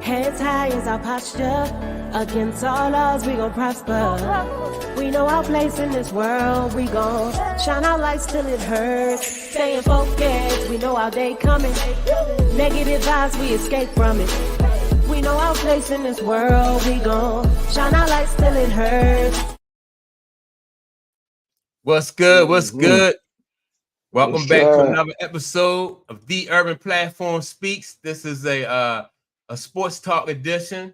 Heads high is our posture. Against all odds, we gon' prosper. We know our place in this world. We gon' shine our lights till it hurts. Staying focused, we know our day coming. Negative vibes, we escape from it. We know our place in this world. We gon' shine our lights till it hurts. What's good? What's good? Welcome Yes, back to sir. another episode of The Urban Platform Speaks. This is a sports talk edition.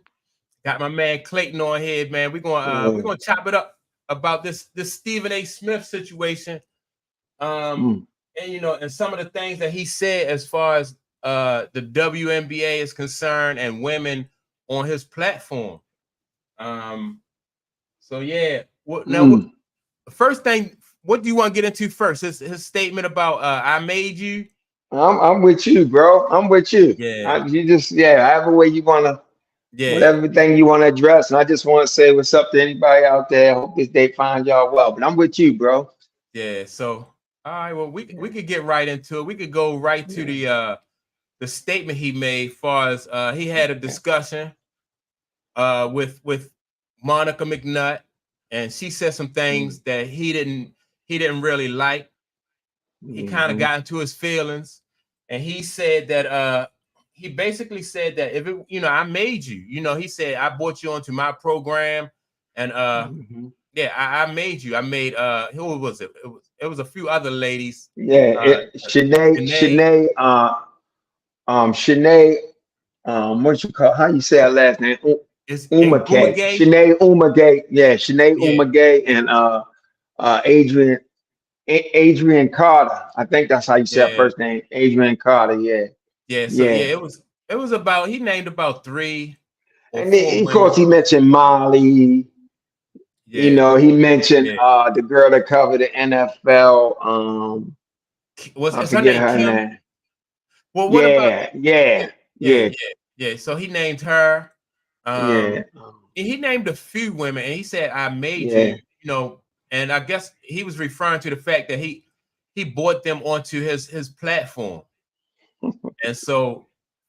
Got my man Clayton on here, man. We're gonna chop it up about this Stephen A. Smith situation. And and some of the things that he said as far as the WNBA is concerned and women on his platform. So yeah. First thing, what do you want to get into first? His statement about I made you. I'm with you, bro. I'm with you. Yeah. However way you wanna, Yeah. whatever thing you want to address. And I just want to say what's up to anybody out there. Hope this day find y'all well. But I'm with you, bro. Yeah. So all right, well, we could get right into it. We could go right to the statement he made, far as he had a discussion with Monica McNutt, and she said some things that he didn't really like. He kind of got into his feelings, and he said that he basically said that if it, I made you, he said I brought you onto my program, and I made you. I made who was it? It was a few other ladies. Yeah, Shanae, what you call, how you say her last name? Umagay. Shanae Umagay. Yeah, Shanae Umagay and Adrian Carter. I think that's how you say her first name. Adrian Carter, yeah. Yeah, so it was about, he named about 3 or and 4 then, of women. course he mentioned Molly. He mentioned the girl that covered the NFL. I forget her name. Well, what about yeah. So he named her. He named a few women, and he said, "I made you." And I guess he was referring to the fact that he brought them onto his platform. And so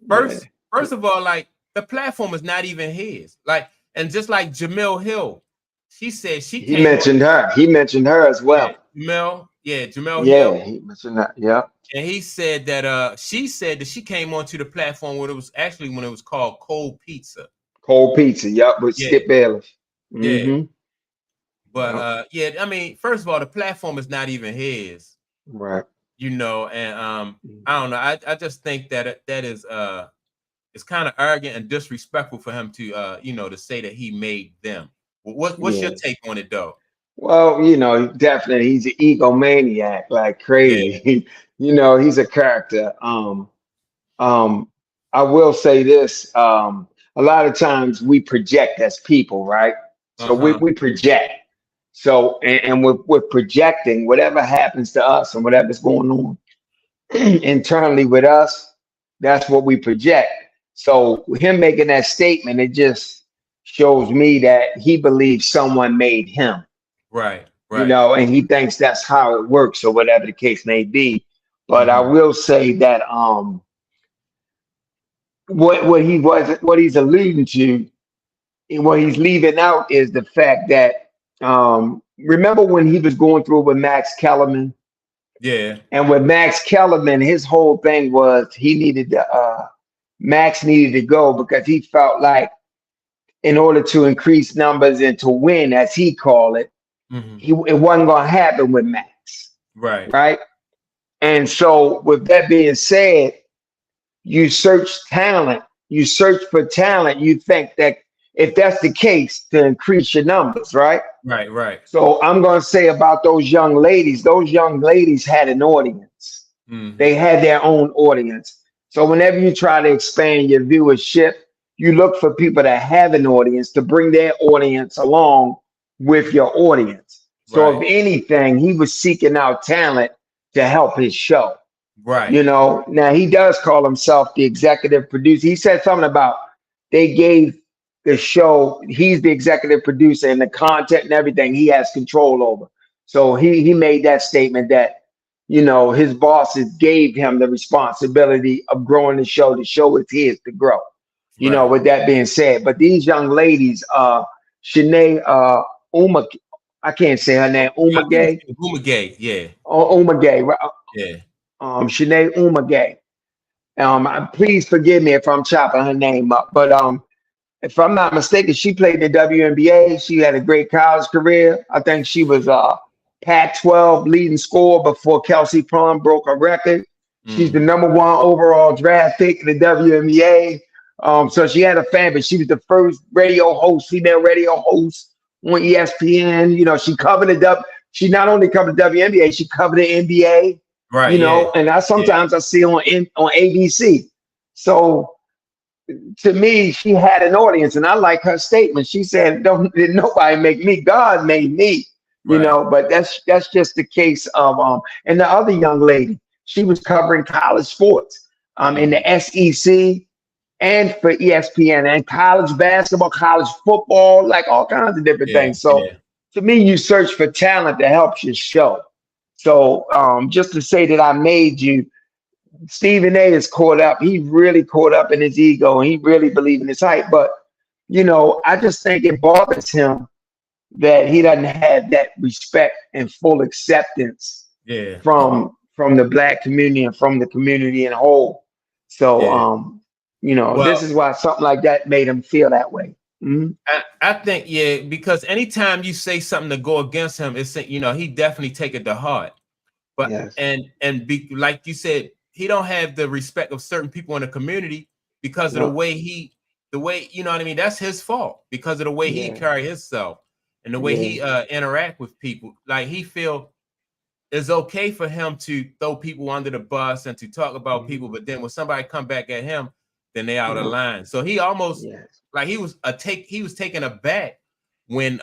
first of all, like, the platform is not even his. Like, and just like Jamil Hill. She said he mentioned her. He mentioned her as well. Jamil Hill. He mentioned that. Yeah. And he said that she said that she came onto the platform when it was called Cold Pizza. Cold Pizza, yep, with Skip Bayless. Yeah. But I mean, first of all, the platform is not even his. Right. And I don't know. I just think that is it's kind of arrogant and disrespectful for him to to say that he made them. What's your take on it, though? Well, definitely he's an egomaniac like crazy. He's a character. I will say this. A lot of times we project as people, right? So we project. So and with projecting, whatever happens to us and whatever's going on internally with us, that's what we project. So him making that statement, it just shows me that he believes someone made him. Right. And he thinks that's how it works, or whatever the case may be. But I will say that what he's alluding to, and what he's leaving out, is the fact that remember when he was going through with Max Kellerman? Yeah. And with Max Kellerman, his whole thing was Max needed to go because he felt like in order to increase numbers and to win, as he called it, it wasn't going to happen with Max. Right. And so with that being said, you search talent, you search for talent. You think that if that's the case, to increase your numbers, right? Right. So I'm going to say about those young ladies had an audience. They had their own audience. So whenever you try to expand your viewership, you look for people that have an audience to bring their audience along with your audience. So if anything, he was seeking out talent to help his show. Right. Now he does call himself the executive producer. He said something about they gave the show, he's the executive producer, and the content and everything he has control over. So he made that statement that, his bosses gave him the responsibility of growing the show. The show is his to grow. You know, with that being said, but these young ladies, Shanae Uma, I can't say her name, I think Umagay, it's Umagay. Yeah, or Umagay, right? yeah. Shanae Umagay. Please forgive me if I'm chopping her name up, but if I'm not mistaken, she played in the WNBA. She had a great college career. I think she was Pac-12 leading scorer before Kelsey Plum broke her record. She's the #1 overall draft pick in the WNBA. So she had a fan, but she was the first female radio host on ESPN. You know, she covered she not only covered the WNBA, she covered the NBA. Right. You Yeah. know, and I sometimes I see on ABC. So to me, she had an audience, and I like her statement. She said, "Don't nobody make me. God made me." You Right. know, but that's just the case of and the other young lady. She was covering college sports in the SEC and for ESPN and college basketball, college football, like all kinds of different Yeah. things. So Yeah. to me, you search for talent that helps your show. So just to say that I made you, Stephen A is caught up. He really caught up in his ego and he really believed in his hype. But, you know, I just think it bothers him that he doesn't have that respect and full acceptance Yeah. from the black community and from the community in whole. So, Yeah. you know, Well, this is why something like that made him feel that way. I think, yeah, because anytime you say something to go against him, it's, you know, he definitely take it to heart. But Yes. and be like you said, he don't have the respect of certain people in the community because of the way you know what I mean. That's his fault because of the way he carry himself and the way he interact with people. Like he feel it's okay for him to throw people under the bus and to talk about people, but then when somebody come back at him, then they out of line. So he almost like he was taken aback when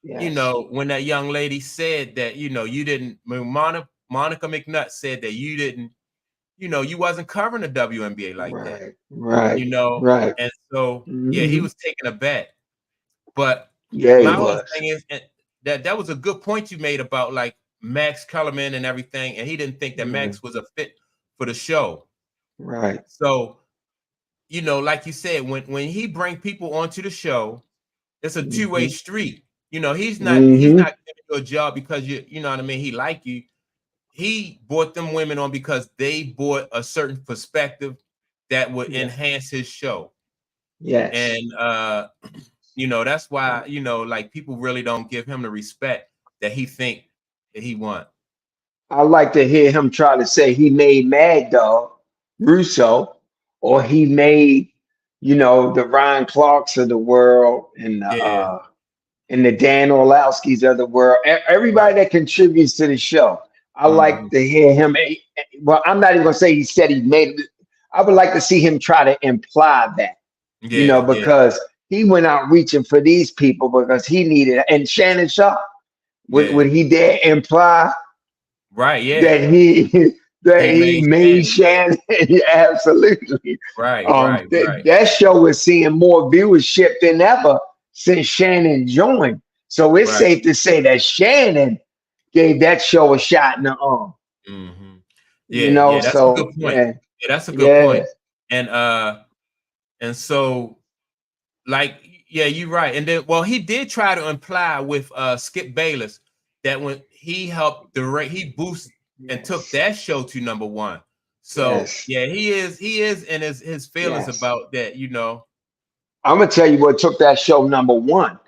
you know, when that young lady said that, you know, you didn't, when Monica McNutt said that you didn't, you know, you wasn't covering the WNBA like that, you know, and so, yeah, he was taken aback. But my whole thing is that was a good point you made about like Max Kellerman and everything, and he didn't think that Max was a fit for the show. Right. So, you know, like you said, when he bring people onto the show, it's a two-way street. You know, he's not giving you a job because you know what I mean, he like you. He brought them women on because they brought a certain perspective that would enhance his show. Yes. And you know, that's why, you know, like people really don't give him the respect that he think that he want. I like to hear him try to say he made Mad Dog Russo, or he made, you know, the Ryan Clarks of the world and the Dan Orlowskis of the world. Everybody that contributes to the show. I like to hear him. Well, I'm not even gonna say he said he made it. I would like to see him try to imply that, you know, because he went out reaching for these people because he needed. And Shannon Sharp, would he dare imply? Right, That he made Shannon. Absolutely. Right. That show is seeing more viewership than ever since Shannon joined. So it's safe to say that Shannon gave that show a shot in the arm. You know, that's so a good point. Yeah, that's a good point. And so, like, yeah, you're right. And then, well, he did try to imply with Skip Bayless that when he helped direct, he boosted and took that show to #1. So yeah, he is in his feelings about that, you know. I'm gonna tell you what took that show #1.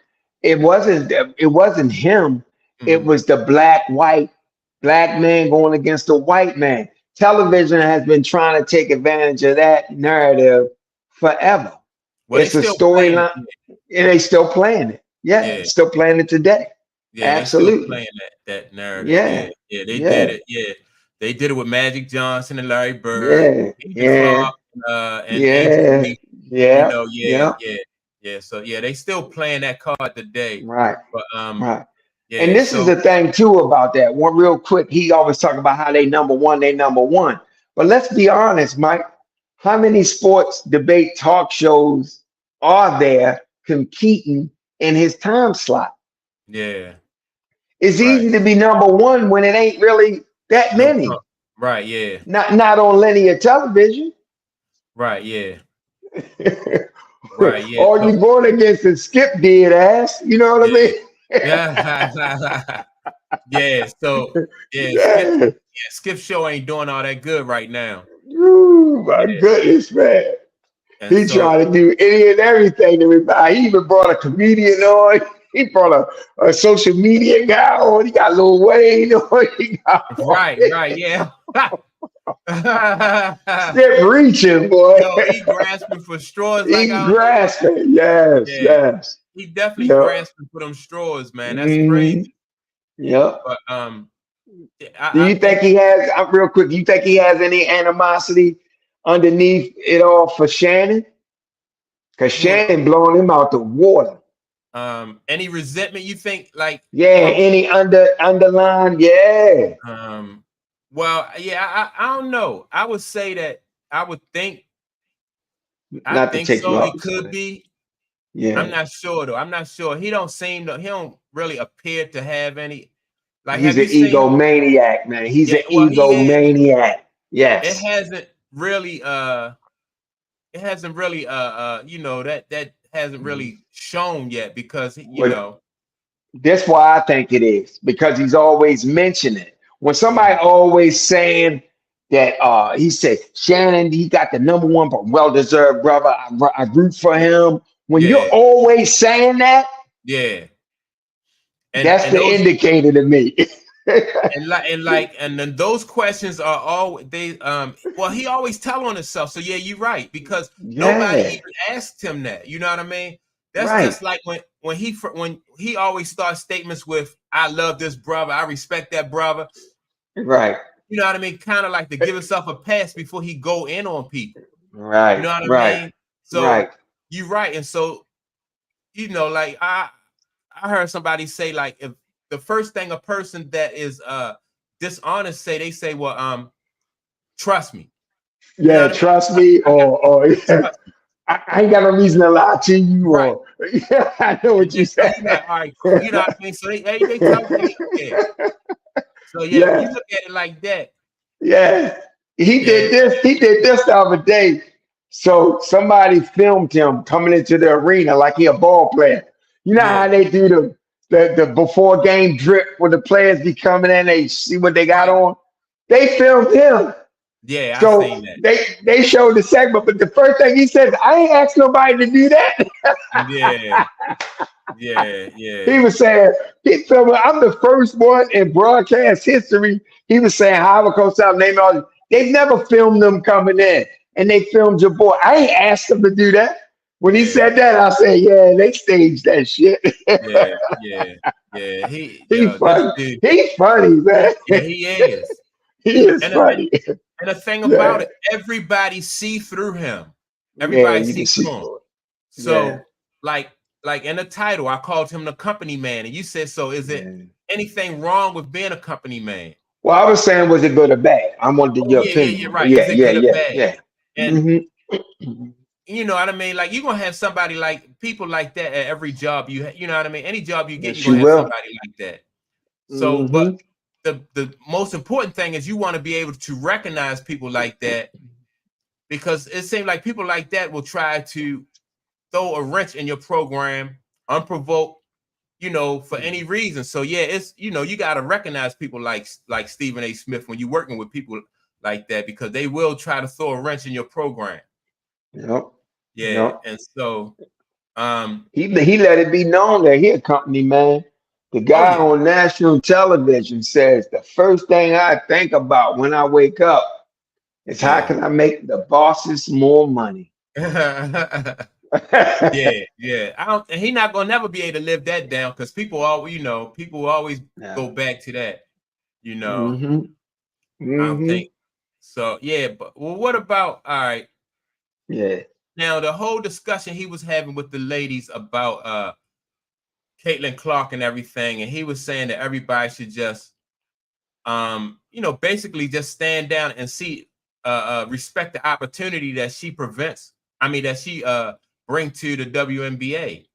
It wasn't him. It was the black man going against the white man. Television has been trying to take advantage of that narrative forever. Well, it's a storyline, and they still playing it. Yeah, still playing it today. Yeah, absolutely. They still playing that narrative. Yeah, they did it. Yeah, they did it with Magic Johnson and Larry Bird. Clark, and Angel Reese. You know, yeah. So yeah, they still playing that card today. Right. But yeah. And this is the thing too about that. One real quick, he always talk about how they #1. But let's be honest, Mike. How many sports debate talk shows are there competing in his time slot? Yeah. It's easy to be #1 when it ain't really that many. Right, yeah. Not on linear television. Right, yeah. Right. Yeah. All So you going against is Skip did ass. You know what I mean? yeah. Yeah. So yeah, Skip. Yeah. Yeah, Skip show ain't doing all that good right now. Ooh, my Yeah. goodness, man. And He so trying to do any and everything to everybody. He even brought a comedian on. He brought a social media guy on. He got Lil Wayne on. He got right. Yeah. Skip reaching, boy. Yo, he grasping for straws like He I don't know what. grasping. Yes, Yeah, yes. he definitely Yep. grasping for them straws, man. That's Hmm. crazy. Yep. But Do I you think think he has, real quick, do you think he has any animosity underneath it all for Shannon? Because who Shannon blowing him out the water. any resentment you think like Yeah, from any underline, yeah. well, yeah, I don't know. I would say that I would think I Not to think take you so. off It the could subject. be. I'm Yeah. not sure though. I'm not sure. He don't really appear to have any like He's have an you seen egomaniac, man. He's yeah, an well he is. egomaniac. It Yes. hasn't really it hasn't really you know that hasn't really shown yet because you Well, know that's why I think it is, because he's always mentioning it. When somebody mhm, always saying that he said Shannon, he got the number one but well-deserved brother. I root for him. When you're yeah always saying that, yeah that's and the those indicator to me. and then those questions are all they well he always tell on himself so yeah you're right because nobody Yeah, even asked him that you know what I mean that's right, just like when he always starts statements with I love this brother I respect that brother right, you know what I mean kind of like to give himself a pass before he go in on people you right, know what I right, mean right. so you're right and so you know like I heard somebody say like if the first thing a person that is dishonest say they say well trust me you know Yeah, what I mean trust me, or yeah, trust me I ain't got no reason to lie to you, right or yeah, I know what you and so you're said. like all right cool you know what I mean so they tell yeah so yeah when you Yes, look at it like that yes. He yeah did this. He did this the other day. So somebody filmed him coming into the arena like he a ball player. You know yeah how they do the before game drip when the players be coming in, they see what they got right on. They filmed him. yeah I So seen that they showed the segment, but the first thing he said, I ain't asked nobody to do that. yeah He yeah was saying, he filmed, I'm the first one in broadcast history. He was saying, however comes out, name all. They've never filmed them coming in, and they filmed your boy. I ain't asked them to do that. When he yeah said that, I said, yeah, they staged that shit. yeah he He yo this funny. dude He funny, man. yeah he is He is and funny. and the thing about Yeah. it, everybody see through him. Yeah, Everybody you can see see through him. through it. Yeah. So, like in the title, I called him the company man, and you said, "So is it Yeah. anything wrong with being a company man?" Well, I was saying, was it good or bad? I wanted Oh your yeah, opinion you're on it. right. Yeah, Is it yeah, good or yeah, bad? yeah. And Hmm. you know what I mean. Like you're gonna have somebody like people like that at every job you know what I mean. Any job you get, you're Yes, gonna you have will. somebody like that. So, but Hmm. the most important thing is you want to be able to recognize people like that because it seems like people like that will try to throw a wrench in your program unprovoked, you know, for any reason. So yeah, it's you know, you got to recognize people like Stephen A. Smith when you're working with people like that because they will try to throw a wrench in your program. Yep. Yeah, Yep. and so He let it be known that he a company man. The oh guy yeah. on national television says the first thing I think about when I wake up is how Yeah. can I make the bosses more money? Yeah. I don't and he not gonna never be able to live that down because people always, you know, people always Yeah. go back to that, you know. Hmm. I don't Hmm. think so. Yeah, but well, what about all right? Yeah. Now the whole discussion he was having with the ladies about Caitlin Clark and everything, and he was saying that everybody should just you know, basically just stand down and see respect the opportunity that she prevents. I mean that she bring to the WNBA.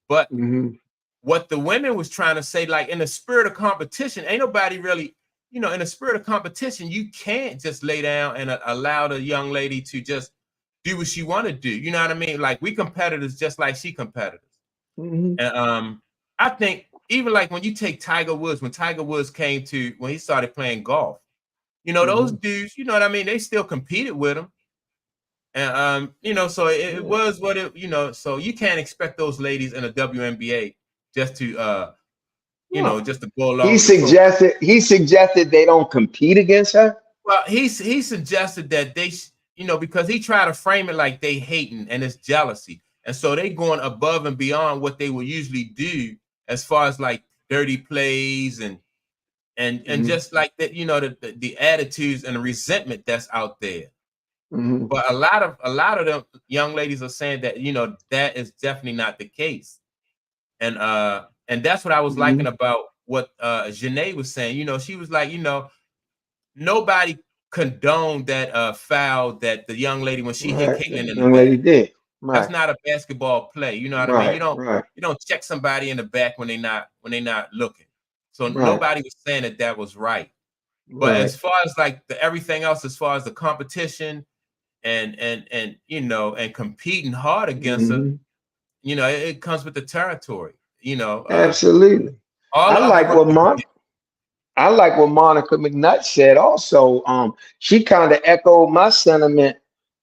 But Hmm. what the women was trying to say, like in the spirit of competition, ain't nobody really, you know, in the spirit of competition, you can't just lay down and allow the young lady to just do what she want to do. You know what I mean? Like we competitors, just like she competitors. And I think even like when you take Tiger Woods, when Tiger Woods when he started playing golf, you know, those dudes, you know what I mean? They still competed with him. And you know, so it was what it, you know, so you can't expect those ladies in a WNBA just to you know, just to go along He with the program. suggested they don't compete against her. Well, he suggested that you know, because he tried to frame it like they hating and it's jealousy. And so they going above and beyond what they would usually do as far as like dirty plays and just like that, you know, the attitudes and the resentment that's out there. But a lot of them young ladies are saying that, you know, that is definitely not the case. And that's what I was liking about what Janae was saying. You know, she was like, you know, nobody condoned that foul that the young lady when she hit Caitlin in the Young lady back. did. That's not a basketball play. You know what I mean? You don't check somebody in the back when they not looking. So nobody was saying that was right. But as far as like everything else, as far as the competition and you know, and competing hard against her, you know, it comes with the territory. You know, absolutely. All I like what Monica McNutt said also. She kind of echoed my sentiment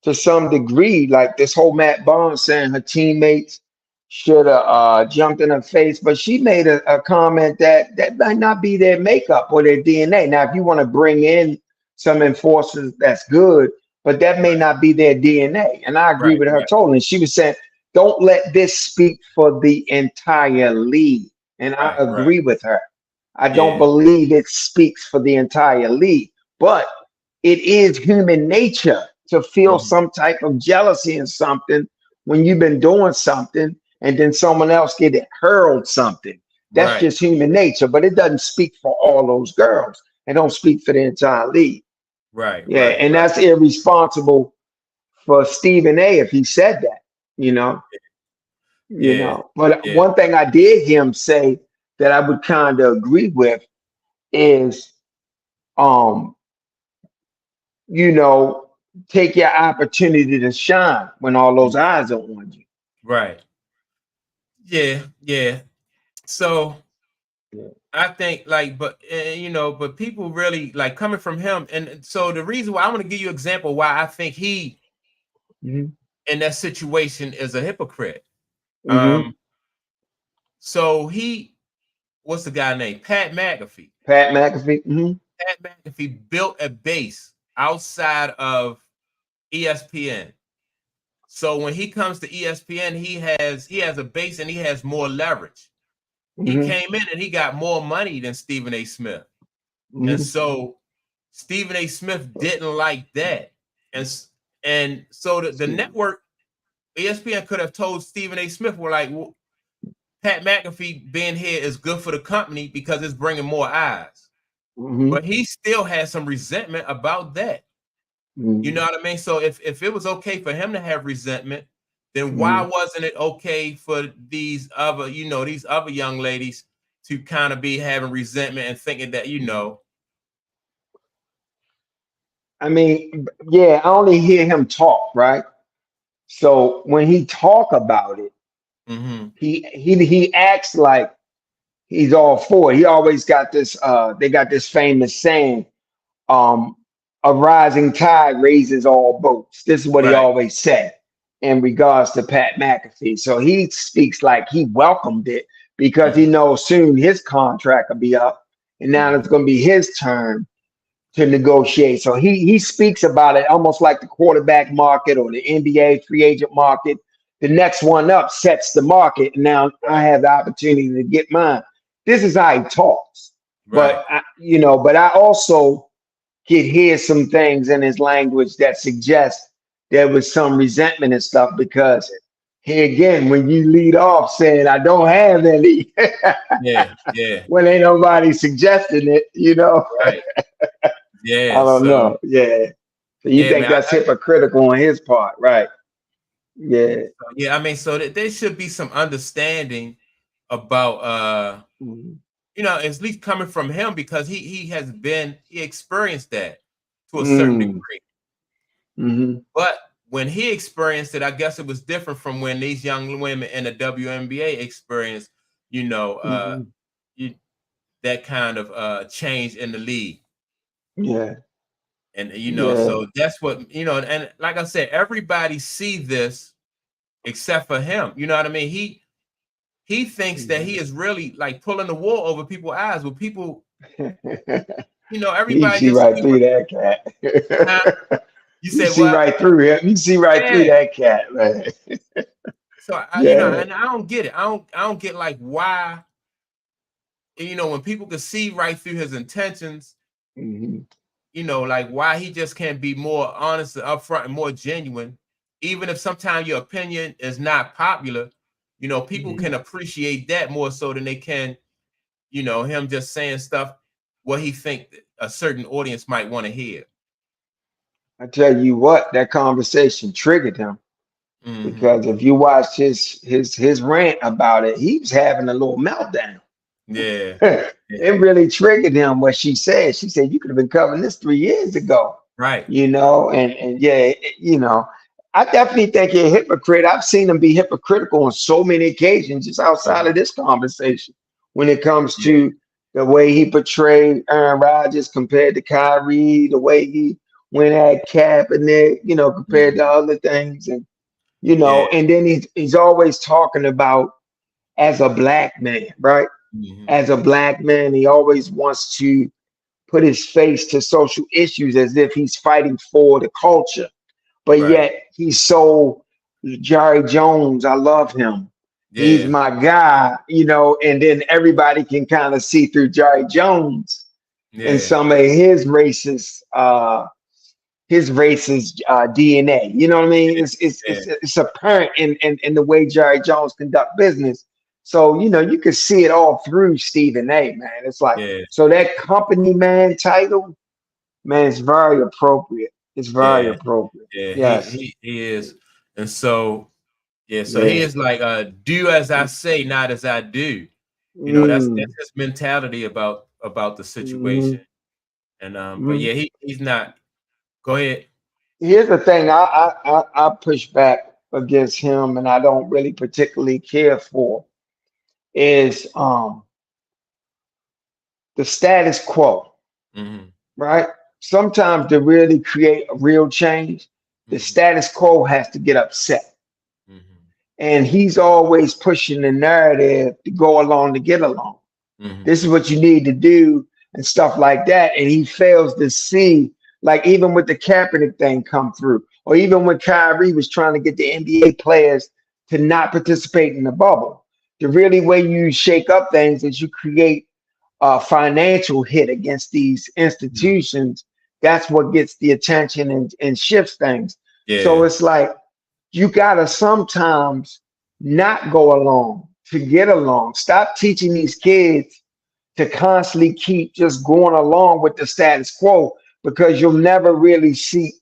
to some degree, like this whole Matt Barnes saying her teammates should have jumped in her face, but she made a comment that might not be their makeup or their DNA. Now, if you want to bring in some enforcers, that's good, but that may not be their DNA. And I agree with her totally. And she was saying, don't let this speak for the entire league. And I agree with her. I don't believe it speaks for the entire league, but it is human nature to feel some type of jealousy in something when you've been doing something and then someone else get hurled something. That's just human nature, but it doesn't speak for all those girls. It don't speak for the entire league. And that's irresponsible for Stephen A if he said that, you know. You know, but one thing I did hear him say that I would kind of agree with is you know, take your opportunity to shine when all those eyes are on you. So I think like, but you know, but people really like coming from him. And so the reason why I want to give you an example why I think he in that situation is a hypocrite. So what's the guy named? Pat McAfee. Pat McAfee. Pat McAfee built a base outside of ESPN. So when he comes to ESPN, he has a base and he has more leverage. He came in and he got more money than Stephen A. Smith. And so Stephen A. Smith didn't like that. And so the network, ESPN could have told Stephen A. Smith, we're like, well, Pat McAfee being here is good for the company because it's bringing more eyes. But he still has some resentment about that. You know what I mean? So if it was okay for him to have resentment, then why wasn't it okay for these other young ladies to kind of be having resentment and thinking that, you know? I mean, I only hear him talk, right? So when he talk about it, he acts like he's all for it. He always got this, they got this famous saying, a rising tide raises all boats. This is what he always said in regards to Pat McAfee. So he speaks like he welcomed it because he knows soon his contract will be up and now it's going to be his turn to negotiate. So he speaks about it almost like the quarterback market or the NBA free agent market. The next one up sets the market. And now I have the opportunity to get mine. This is how he talks. But I also could hear some things in his language that suggest there was some resentment and stuff because here again, when you lead off saying I don't have any, when ain't nobody suggesting it, you know. I don't know. So you think that's hypocritical on his part, right? I mean, so there should be some understanding about you know, at least coming from him because he experienced that to a certain degree. But when he experienced it, I guess it was different from when these young women in the WNBA experienced, you know, that kind of change in the league. Yeah. And you know, so that's what, you know, and like I said, everybody see this except for him. You know what I mean? He thinks that he is really like pulling the wool over people's eyes. With people, you know, You everybody see just right see through what, that huh? cat. You You said see what? right through him. You see right through Yeah. that cat, man. So you know, Yeah. and I don't get it. I don't get like why, you know, when people can see right through his intentions, you know, like why he just can't be more honest and upfront and more genuine, even if sometimes your opinion is not popular. You know, people can appreciate that more so than they can, you know, him just saying stuff what he think a certain audience might want to hear. I tell you what, that conversation triggered him because if you watch his rant about it, he was having a little meltdown. Yeah. It really triggered him what she said. She said, "You could have been covering this 3 years ago." Right. You know, and yeah, you know, I definitely think you're a hypocrite. I've seen him be hypocritical on so many occasions, just outside of this conversation, when it comes Yeah. to the way he portrayed Aaron Rodgers compared to Kyrie, the way he went at Kaepernick, you know, compared to other things, and you Yeah. know, and then he's always talking about as a black man, right? As a black man, he always wants to put his face to social issues as if he's fighting for the culture. But Right. yet he's so Jerry Jones. I love him. He's Yeah. my guy, you know, and then everybody can kind of see through Jerry Jones and Yeah. some of his racist DNA. You know what I mean? Yeah. It's apparent in the way Jerry Jones conduct business. So you know you can see it all through Stephen A. Man, it's like Yeah. so that company man title, man, it's very appropriate. It's very Yeah. appropriate. Yeah. Yes. He is. And so yeah, so he Yeah. is like do as I say, not as I do. You know, that's Mm, his mentality about the situation. mm, And but mm. yeah, he's not. Go ahead. Here's the thing. I push back against him, and I don't really particularly care for is the status quo. Mm-hmm. Right? Sometimes to really create a real change, the Mm-hmm. status quo has to get upset. Mm-hmm. And he's always pushing the narrative to go along to get along. Mm-hmm. This is what you need to do and stuff like that. And he fails to see, like even with the Kaepernick thing come through, or even when Kyrie was trying to get the NBA players to not participate in the bubble. The really way you shake up things is you create financial hit against these Mm-hmm. institutions. That's what gets the attention and shifts things. So Yeah. it's like you gotta sometimes not go along to get along. Stop teaching these kids to constantly keep just going along with the status quo because you'll never really see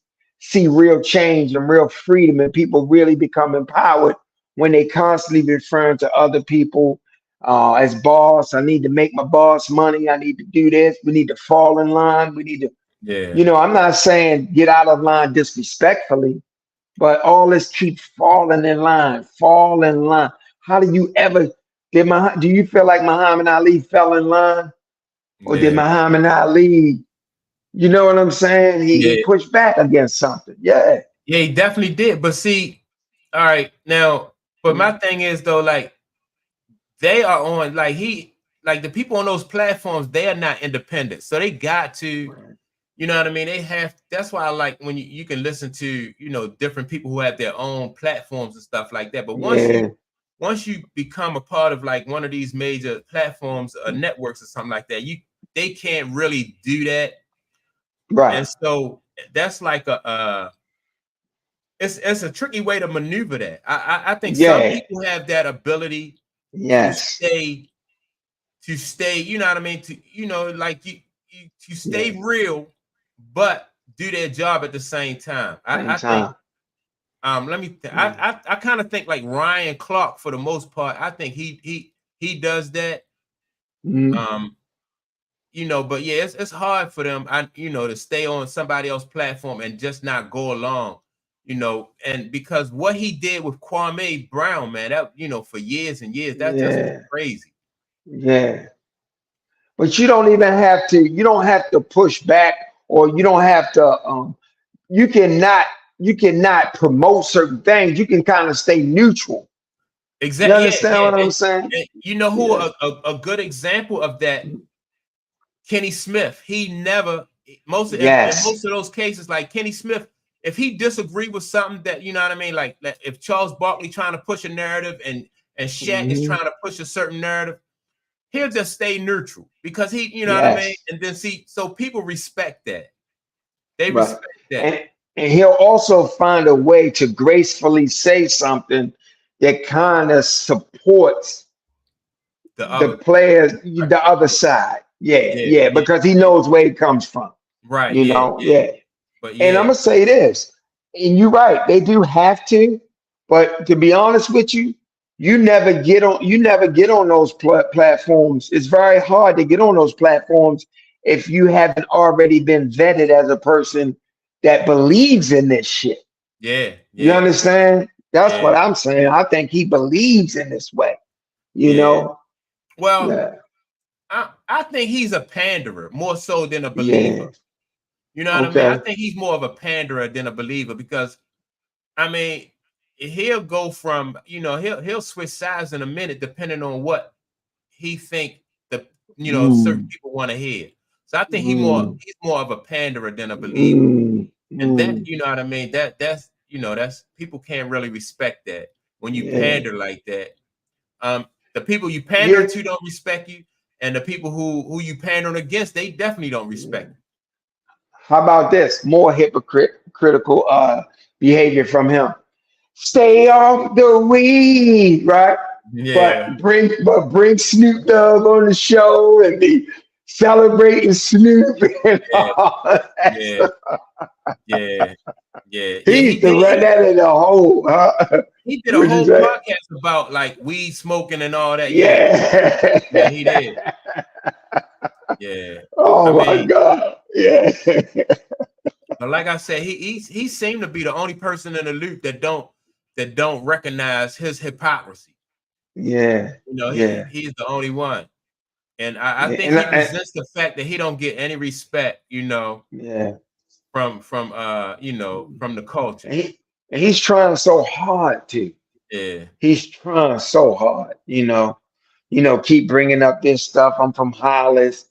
real change and real freedom and people really become empowered when they constantly referring to other people as boss. I need to make my boss money. I need to do this. We need to fall in line. We need to, Yeah. you know, I'm not saying get out of line disrespectfully, but all this keep falling in line, fall in line. How do you ever do you feel like Muhammad Ali fell in line? Or did Yeah. Muhammad Ali, you know what I'm saying? He Yeah. pushed back against something. Yeah. Yeah, he definitely did. But see, all right, now, but my thing is though, like they are on like the people on those platforms, they are not independent. So they got to, you know what I mean? They have that's why I like when you can listen to, you know, different people who have their own platforms and stuff like that. But Yeah. once you become a part of like one of these major platforms or networks or something like that, they can't really do that. Right. And so that's like it's a tricky way to maneuver that. I think some Yeah. people have that ability to Yes. stay you know what I mean, to you know like you to stay Yeah. real but do their job at the same time. Same I think time. let me Yeah. I kind of think like Ryan Clark for the most part. I think he does that. Mhm. um you know, but yeah, it's hard for them, you know, to stay on somebody else's platform and just not go along you know, and because what he did with Kwame Brown, man, that, you know, for years and years, that just was Yeah, crazy. yeah. But you don't even have to. You don't have to push back, or you don't have to. You cannot. You cannot promote certain things. You can kind of stay neutral. You Exactly. Yeah, understand yeah. what I'm saying? And you know who Yeah. a good example of that? Kenny Smith. He never in Yes. most of those cases, like Kenny Smith, if he disagreed with something that, you know what I mean, like if Charles Barkley trying to push a narrative and Shaq is Hmm. trying to push a certain narrative, he'll just stay neutral because he, you know what I mean, Yes. and then see, so people respect that. They Right. respect that. And he'll also find a way to gracefully say something that kind of supports The the other, players, right. the other side. Yeah, Yeah, yeah, yeah, because he yeah. knows where it comes from. Right, You yeah, know, yeah. yeah. But And I'm yeah, gonna say this, and you're right, they do have to, but to be honest with you, you never get on those platforms. It's very hard to get on those platforms if you haven't already been vetted as a person that believes in this shit. yeah, You yeah, understand? That's yeah, what I'm saying. I think he believes in this way, you yeah. know? Well, Yeah, I think he's a panderer more so than a believer. yeah. You know what I mean? I Okay. think he's more of a panderer than a believer because I mean he'll go from, you know, he'll switch sides in a minute depending on what he think the, you know, certain Mm, people want to hear. So I think mm, he's more of a panderer than a believer. mm, And that, mm. you know what I mean? That's, you know, that's, people can't really respect that when you Yeah. pander like that. The people you pandering Here, to don't respect you, and the people who you pandering against, they definitely don't respect how about this? More hypocritical behavior from him. Stay off the weed, right? you. Yeah, Bring Snoop Dogg on the show and be celebrating Snoop and yeah, all that yeah, stuff. yeah, yeah, yeah. He used to run that in the hole, huh? He did a What'd you whole say? podcast about like weed smoking and all that. Yeah, Yeah. yeah, he did. Yeah, I Oh my mean, God. Yeah. but like I said, he seemed to be the only person in the loop that don't recognize his hypocrisy. Yeah. You know, Yeah. he's the only one, and I Yeah. think he resents the fact that he don't get any respect. You know, Yeah. from you know, from the culture. And and he's trying so hard to. Yeah, He's trying so hard, keep bringing up this stuff. I'm from Hollis,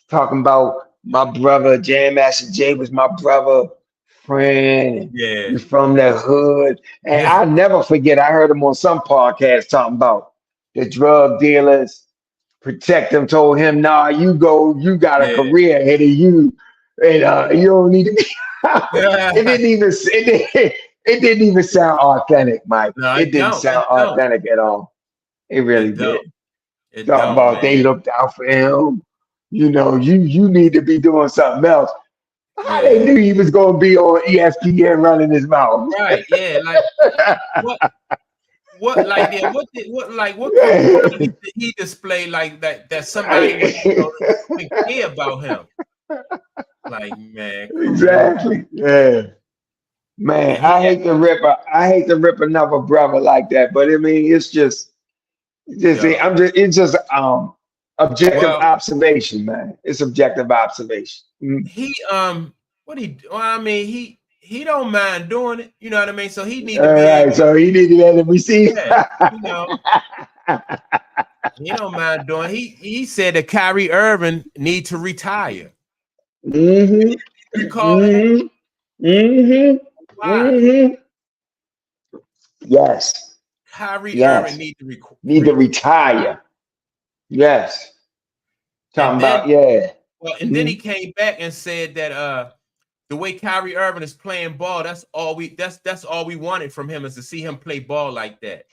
talking about my brother, Jam Master Jay was my brother, friend, and yeah, we from the hood. And I never forget, I heard him on some podcast talking about the drug dealers protect him, told him, nah, you go, you got a yeah. career ahead of you, and you don't need to be. Yeah. It didn't even sound authentic, Mike. No, It it didn't don't. sound It don't. authentic at all. It really It did. don't. It Talking don't, about they man. looked out for him. You need to be doing something else. How they Yeah. knew he was gonna be on ESPN running his mouth? Right. Yeah. Like what like yeah, what credibility did he display like that somebody would, you know, even care about him? Like, man, come on. Exactly. Yeah. Man, And he I hate to rip another brother like that, but I mean yo, it's just objective well, observation, man. It's objective observation. Mm. he what he well, I mean, he don't mind doing it, you know what I mean? So he need to All be able right, to, so he needed to let him receive. yeah, you know, he don't mind doing. He said that Kyrie Irving need to retire. Hmm. You recall that? Hmm. Hmm. Why? Hmm. Yes. Kyrie Irving Yes. need to Need to retire. Yes. and Talking then about, yeah. and then he came back and said that the way Kyrie Irving is playing ball, that's all we wanted from him is to see him play ball like that.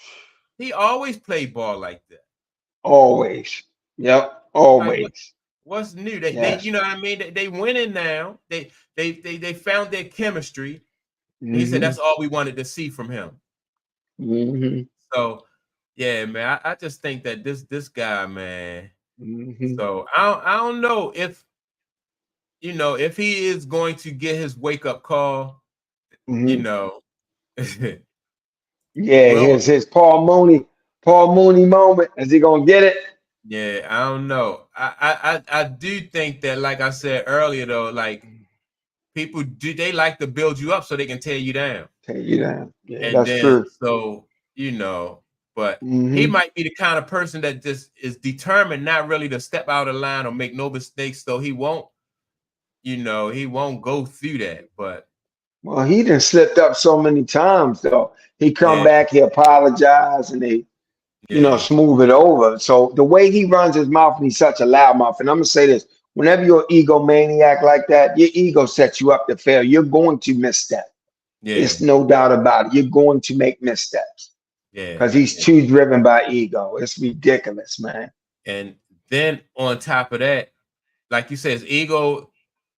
He always played ball like that. Always. Yep. Like Always. what's new? They Yes. you know what I mean? They winning now. They found their chemistry. And he said Hmm. that's all we wanted to see from him. Hmm. So yeah, man, I just think that this guy, man. Hmm. So I don't know if, you know, if he is going to get his wake up call, you Hmm. know. Yeah, Well, his Paul Mooney moment. Is he gonna get it? yeah, I don't know. I do think that, like I said earlier, though, like people do, they like to build you up so they can tear you down. Take you down. Yeah, And that's then true. so you know, but he Hmm. might be the kind of person that just is determined not really to step out of line or make no mistakes, so he won't, he won't go through that. But Well, he done slipped up so many times though. He come yeah, back, he apologize, and they, yeah, smooth it over. So the way he runs his mouth, and he's such a loud mouth. And I'm gonna say this: whenever you're an egomaniac like that, your ego sets you up to fail. You're going to misstep. yeah, It's no doubt about it. You're going to make missteps yeah, because he's yeah. too driven by ego. It's ridiculous, man. And then on top of that, like you said, his ego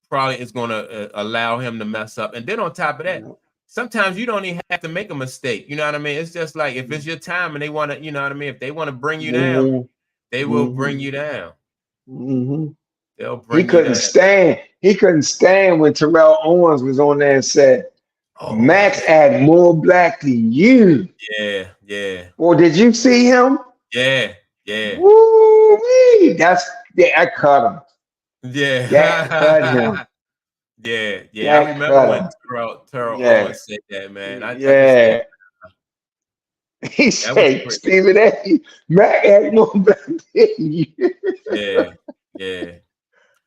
probably is going to allow him to mess up. And then on top of that, You sometimes you don't even have to make a mistake. You know what I mean? It's just like if it's your time and they want to, you know what I mean? If they want to bring you down, know? they will Hmm. bring you down. Hmm. They'll He bring you couldn't down. stand. He couldn't stand when Terrell Owens was on there and said, Oh, "Max add more black than you." yeah, yeah, Well, did you see him? yeah, yeah, Woo! That cut him. That cut yeah. him. Yeah, yeah. I That remember cut when him. Terrell Yeah. Owens said that, man. I just said Yeah. He that was said, crazy. Stephen A. Mac add more black than you. Yeah, yeah.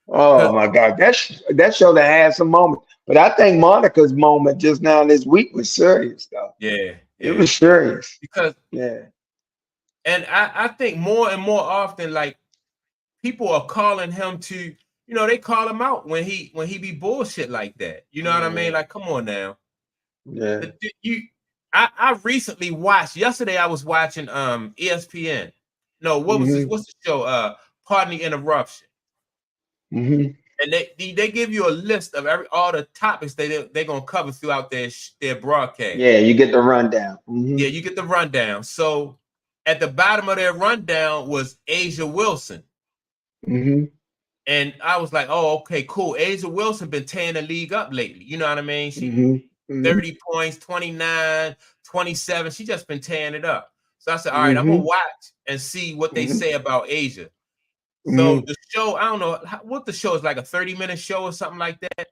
Oh Cause my God. That show that had some moments. But I think Monica's moment just now this week was serious though. yeah, It yeah, was yeah. serious. Because Yeah. and I think more and more often, like people are calling him to, they call him out when he be bullshit like that. You know what I mean? Yeah. Like, come on now. Yeah. The- You I recently watched yesterday. I was watching ESPN. No, what was this? Hmm. What's the show? Pardon the interruption. Hmm. And they give you a list of all the topics they're gonna cover throughout their broadcast. Yeah, you get the rundown. Hmm. Yeah, you get the rundown. So at the bottom of their rundown was Asia Wilson. Hmm. And I was like, oh, okay, cool. Asia Wilson been tearing the league up lately. You know what I mean? She Hmm. Hmm. 30 points, 29, 27. She just been tearing it up. So I said, all right, I'm gonna Hmm. watch and see what they Hmm. say about Asia. So Hmm. the show, I don't know what the show is, like a 30-minute show or something like that.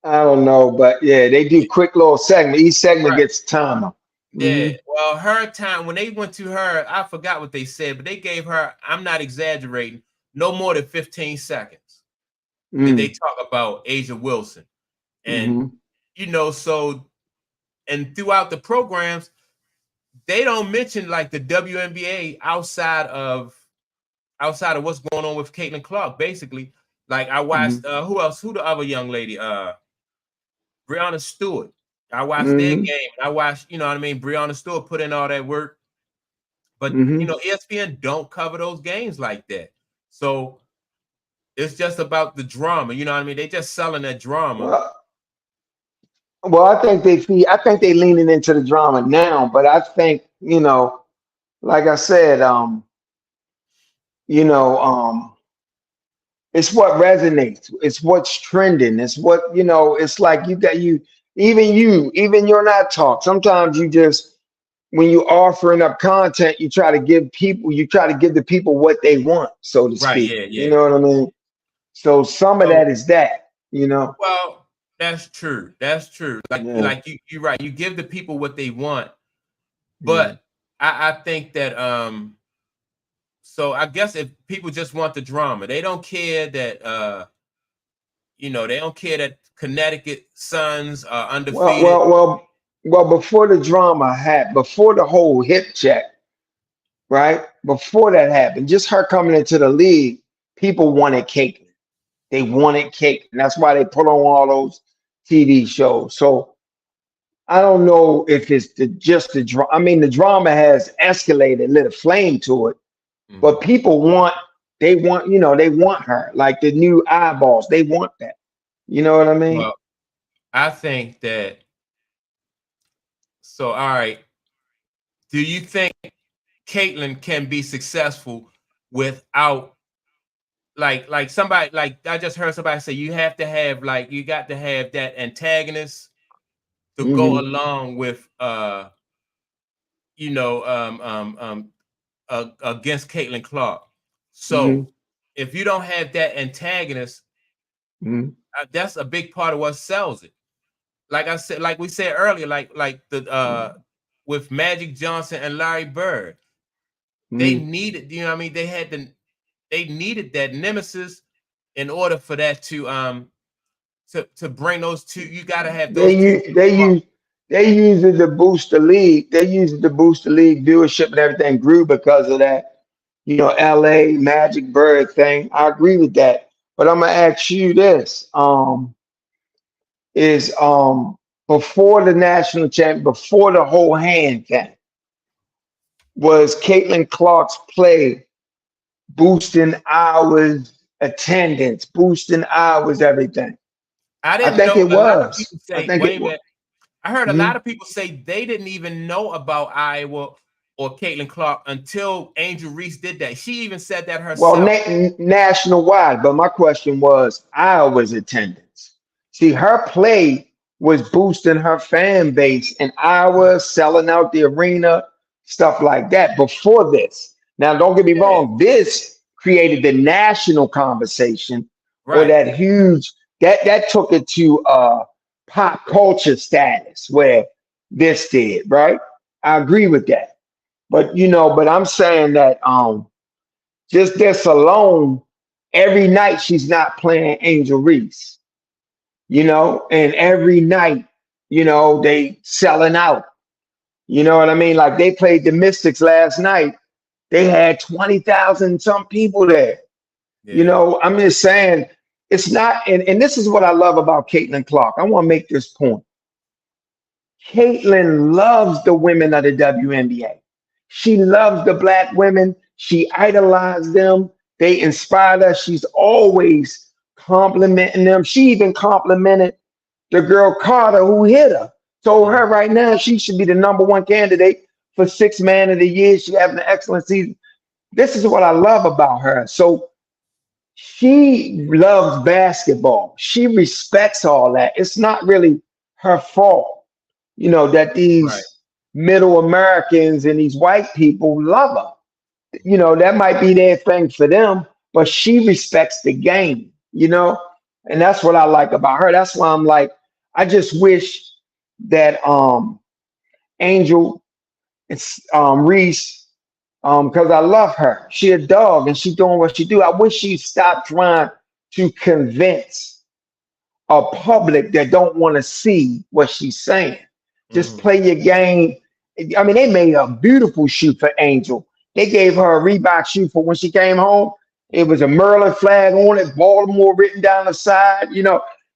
I don't know, but yeah, they do Yeah, quick little segment. Each segment right. gets a timer. Yeah. Hmm. Well, her time when they went to her, I forgot what they said, but they gave her, I'm not exaggerating, no more than 15 seconds did they Mm. talk about Asia Wilson. And Hmm. so and throughout the programs, they don't mention like the WNBA outside of what's going on with Caitlin Clark. Basically, like I Hmm. watched who else? Who the other young lady? Breonna Stewart. I watched their Hmm. game. I watched, you know what I mean? Breonna Stewart put in all that work. But Hmm. ESPN don't cover those games like that. So it's just about the drama. You know what I mean? They just selling that drama. Well, I think I think they leaning into the drama now, but I think, like I said, you know, it's what resonates. It's what's trending. It's what, it's like even you're not talk. Sometimes you just, when you offering up content, you try to give the people what they want, so to Right. speak. Yeah. You Yeah. know what I mean? So some of So that is that. well, that's true. That's true. Yeah. Like you're right. You give the people what they want, Yeah. but I think that so I guess if people just want the drama, they don't care that they don't care that Connecticut Suns are Well, undefeated. well, well, before the drama happened, before the whole hip check, right? Before that happened, just her coming into the league, people wanted Caitlyn. They wanted Caitlyn. That's why they put on all those TV shows. So I don't know if it's just the drama. I mean, the drama has escalated, lit a flame to it, but Mhm. people they want her, like the new eyeballs. They want that. You know what I mean? Well, I think that so. All right. Do you think Caitlyn can be successful without like somebody, like I just heard somebody say you have to have, like, you got to have that antagonist to go along with you know, against Caitlin Clark. So if you don't have that antagonist, that's a big part of what sells it. Like I said, like we said earlier, like the with Magic Johnson and Larry Bird, they needed, you know what I mean? They needed that nemesis in order for that to bring those two. You got to have those two. They use it to boost the league. They use it to boost the league viewership, and everything grew because of that. You know, LA Magic Bird thing. I agree with that. But I'm gonna ask you this. Is before the national champ, before the whole hand thing, was Caitlin Clark's play boosting hours, attendance, boosting hours, everything? I I didn't think know. it A lot of was. people I say, think wait it a was. minute. I heard a lot of people say they didn't even know about Iowa or Caitlin Clark until Angel Reese did that. She even said that Well, herself. national wide, but my question was Iowa's attendance. See, her play was boosting her fan base in Iowa, selling out the arena, stuff like that before this. Now, don't get me Yeah, wrong, this created the national conversation or right. that huge that took it to pop culture status where this did, right? I agree with that. But but I'm saying that just this alone, every night she's not playing Angel Reese, and every night, they selling out. You know what I mean? Like they played the Mystics last night. They had 20,000 some people there. Yeah. I'm just saying it's not, and this is what I love about Caitlin Clark. I want to make this point. Caitlin loves the women of the WNBA. She loves the black women. She idolized them. They inspired her. She's always complimenting them. She even complimented the girl Carter who hit her. Told her right now she should be the #1 candidate for Sixth Man of the Year. She's having an excellent season. This is what I love about her. So she loves basketball. She respects all that. It's not really her fault, that Right. these middle Americans and these white people love her. That might be their thing for them, but she respects the game, and that's what I like about her. That's why I'm like, I just wish that Angel Reese, because I love her. She a dog and she doing what she do. I wish she stopped trying to convince a public that don't want to see what she's saying. Just play your game. I mean, they made a beautiful shoe for Angel. They gave her a Reebok shoe for when she came home. It was a Maryland flag on it, Baltimore written down the side.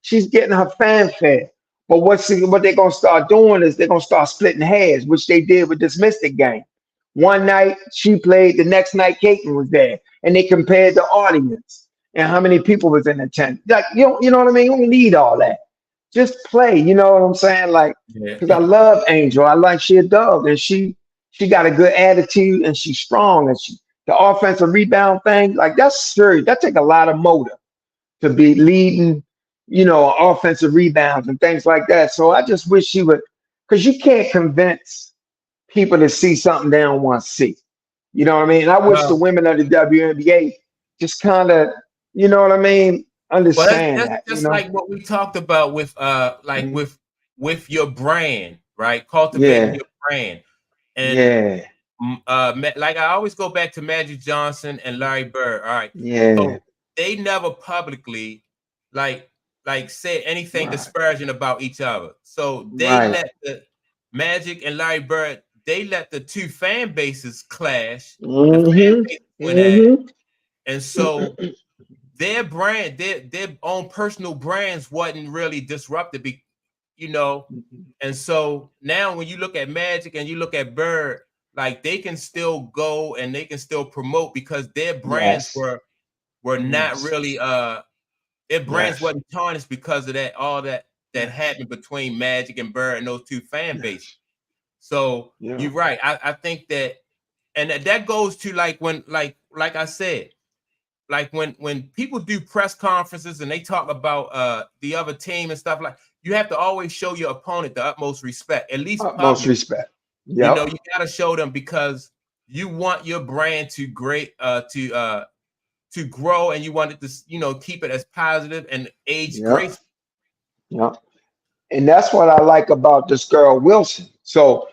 She's getting her fanfare. But what they're gonna start doing is they're gonna start splitting hairs, which they did with this Mystic game. One night she played, the next night Caitlin was there, and they compared the audience and how many people was in attendance. Like you know what I mean? You don't need all that. Just play. You know what I'm saying? Like, Yeah. because I love Angel. I like she a dog, and she got a good attitude, and she's strong, and the offensive rebound thing, like that's serious. That take a lot of motor to be leading, offensive rebounds and things like that. So I just wish she would, because you can't convince people to see something they don't want to see. You know what I mean? And I wish the Well, women of the WNBA just kind of, you know what I mean, well, understand that's that. just like what we talked about with like Mhm. with your brand, right? Cultivating Yeah, your brand. And yeah, like I always go back to Magic Johnson and Larry Bird. All right. yeah. So they never publicly like said anything Right, disparaging about each other. So they right. let the Magic and Larry Bird, they let the two fan bases clash. The fan Mm-hmm. bases went at it. Mm-hmm. And so their brand, their own personal brands wasn't really disrupted, you know. And so now when you look at Magic and you look at Bird, like they can still go and they can still promote because their brands Yes, were not yes, really their brands yes, wasn't tarnished because of that all that yes, happened between Magic and Bird and those two fan bases. yes. So Yeah. you're right. I think that, and that goes to like when like I said, like when people do press conferences and they talk about the other team and stuff, like you have to always show your opponent the utmost respect, at least Most public. respect. You know, Yep. you gotta show them because you want your brand to to grow, and you want it to, you know, keep it as positive and age Yep. graceful. Yep. And that's what I like about this girl Wilson. So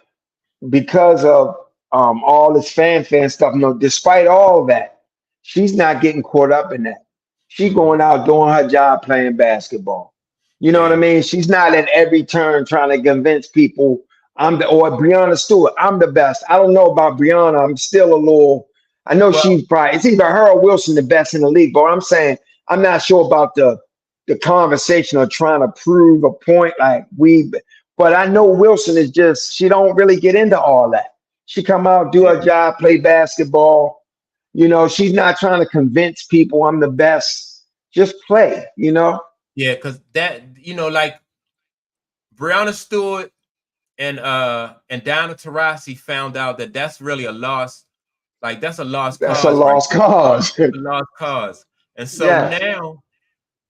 because of all this fanfare and stuff, despite all that, she's not getting caught up in that. She going out doing her job playing basketball. You know what I Yeah. mean? She's not at every turn trying to convince people or Brianna Stewart, I'm the best. I don't know about Brianna. I'm still a little, I know Well, she's probably, it's either her or Wilson the best in the league, but I'm saying I'm not sure about the conversation or trying to prove a point but I know Wilson is just, she don't really get into all that. She come out, do her job, play basketball. You know, she's not trying to convince people I'm the best. Just play, you know? yeah, because that, you know, like Brianna Stewart and Diana Taurasi found out that that's really a loss. Like that's a lost That's a cause, right? lost cause. A lost cause. And so Yeah. now,